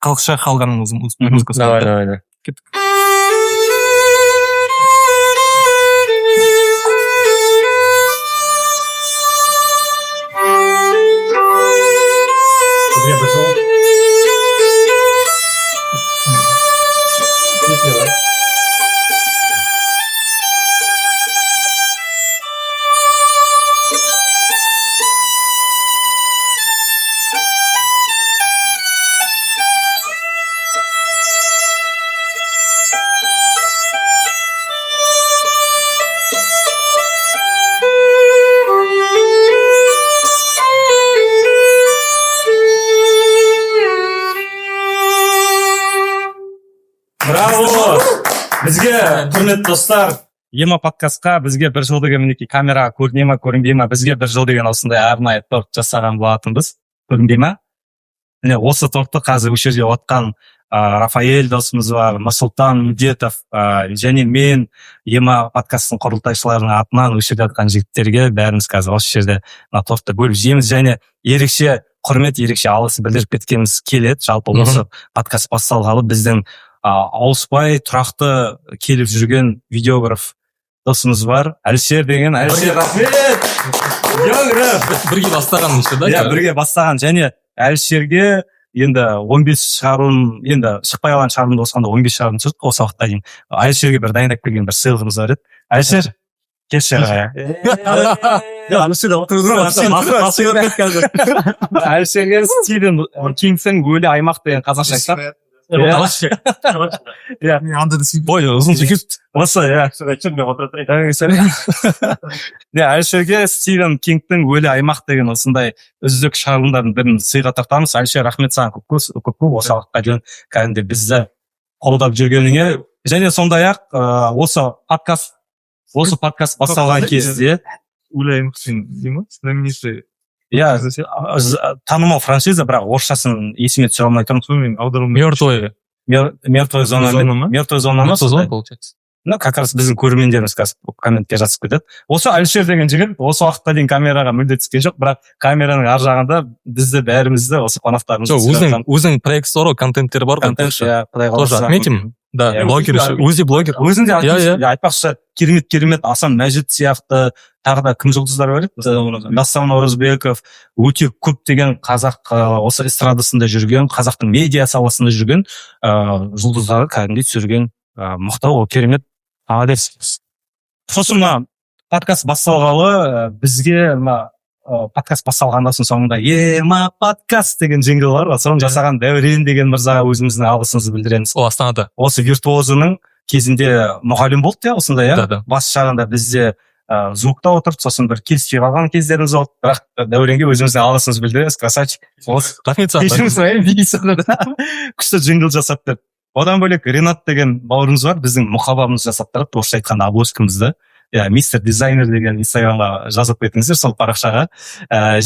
қалықша қалғанның музыкасы. Давай. Кеттік. Бізге, құрметті достар, ема подкастқа бізге бір жыл деген мінекей камераға көріне ма, көрінбей ма, бізге бір жыл деген осындай арнайы торт жасаған болатынбыз. Көрінбей ма? Міне осы тортты қазір осы жерде отқан Рафаэль досымыз бар, Нұрсұлтан Мүдетов және мен ема подкастың құрылтайшыларының атынан осы жерде жатқан жігіттерге бәріміз қазір осы жерде тортты бөліп жейміз және ерекше құрмет, ерекше алғыс білдіріп кеткеніміз келеді. Жалпы осы подкаст басталғалы біздің ауыспай тұрақты келіп жүрген видеограф досымыз бар, Әлішер деген. Әлішер, рахмет! Бірге бастаған еще, да? Иә, бірге бастаған және Әлішерге енді 15 шағырым, енді шықпай алған шағырымды осығанда 15 шағырым шықты осы уақытта дейін. Әлішерге бір дайындап келген бір сыйлығымыз бар еді. Әлішер, Келші Әлішерге Стивен Кингтің өлі аймақ деген қазақша айтқан. Ой, ұзын сөйтіп. Осы, Әлішерге Стивен Кингтің өлі аймақ деген осындай үздік шығарылымдардың бірін сыйға тартамыз. Әлішер, рахмет саған көп осы уақытқа дейін кәдімгі бізді қолдап жүргеніңе. Және сондай-ақ осы подкаст басталған кезде Өлі аймақпен дей ма? Знаменитый. Танымал франшиза, бірақ орысшасын есіме түсіре алмай тұрмын. Сонымен аударылмай. Мертвая зона ма? Мертвая зона ма? Получается. Как раз біздің көрермендеріміз қазір комментке жазып кетеді. Осы Әлішер деген жігіт осы уақытқа дейін камераға мүлде түскен жоқ, бірақ камераның ар жағында бізді бәрімізді осы қонақтарымызды өзінің проектісі бар, контенттері бар. Тоже отметим. Да, блогер, өзі блогер. Өзінде айтпақшы керемет Асан Мәжит сияқты тағы да кім жұлдыздар бар еді? Дастанов Оразбеков, өте көптеген қазақ осы эстрадасында жүрген, қазақтың медиа саласында жүрген жұлдыздары кәдімгідей түсірген мықты, ол керемет. Молодец. Сосын подкаст басталғалы бізге подкаст басталғанда соңында ема подкаст деген жингл бар, соны жасаған Дәурен деген мырзаға өзіміздің алғысымызды білдіреміз. Ол Астанада. Осы виртуозының кезінде мұғалім болды, осындай, бас жағында бізде звукта отырды, сосын бір келіспей қалған кездеріміз болды, бірақ Дәуренге өзіміздің алғысымызды білдіреміз. Красавчик. Рахмет саған. Күшті жингл жасап берді. Одан бөлек Ренат деген бауырымыз бар, біздің мұқабамыз жасап тұрады, орысша айтқанда обложкамызды. Мистер дизайнер деген инстаграмға жазып кетіңіздер, сол парақшаға.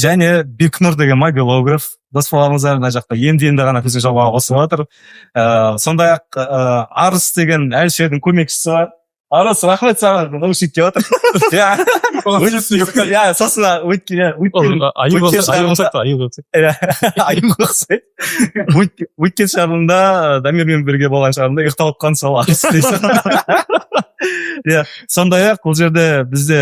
Және Бекнұр деген мобилограф дос боламыздар, мына жақта енді ғана біздің жобаға қосып отыр. Сондай-ақ Арыс деген Әлішердің көмекшісі бар. Арыс, рахмет саған, сөйтіп отыр. Сосын өткен шығарылымда Дамирмен бірге болған шығарылымда ұйықтап отқан сол Арыс дейсің. Сондай-ақ бұл жерде бізде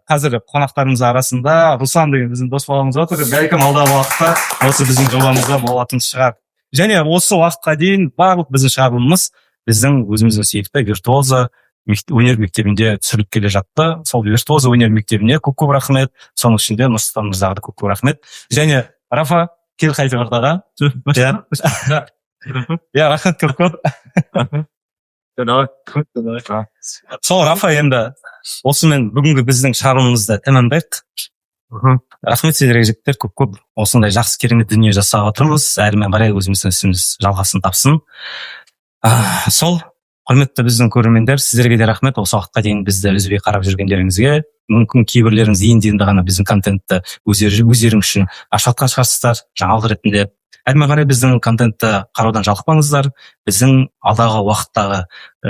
қазір қонақтарымыз арасында Руслан деген біздің дос боламыз отыр. Бәлкім алдағы уақытта осы біздің жобамызда болатын шығар. Және осы уақытқа дейін барлық біздің шығарылымымыз біздің өзіміздің сүйікті виртуоза өнер мектебінде түсіріліп келе жатты. Сол виртуоза өнер мектебіне көп рахмет. Соның ішінде Нұрсұлтан мырзаға да көп рахмет. Және Рафа, кел қайтып ортаға. Рахмет көп. Сол Рафа, енді осымен бүгінгі біздің шығарылымымызды тәмамдайық. Рахмет сіздерге жігіттер, көп осындай жақсы керемет дүние жасап отырмыз. Әрмен қарай өзіміздің ісіміз жалғасын тапсын. Сол құрметті біздің көрермендер, сіздерге де рахмет осы уақытқа дейін бізді үзбей қарап жүргендеріңізге. Мүмкін кейбірлеріңіз енді ғана біздің контентті өздерің үшін ашатқан шығарсыздар, жаңалық ретінде. Әрмен қарай біздің контентті қараудан жалықпаңыздар. Біздің алдағы уақыттағы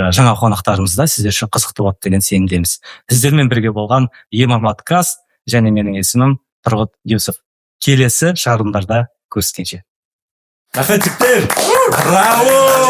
жаңа қонақтарымыз да сіздер үшін қызықты болады деген сенімдеміз. Сіздермен бірге болған ема подкаст және менің есімім Тұрғыт Юсов. Келесі шығарылымдарда көріскенше. Рахмет жігіттер! Браво!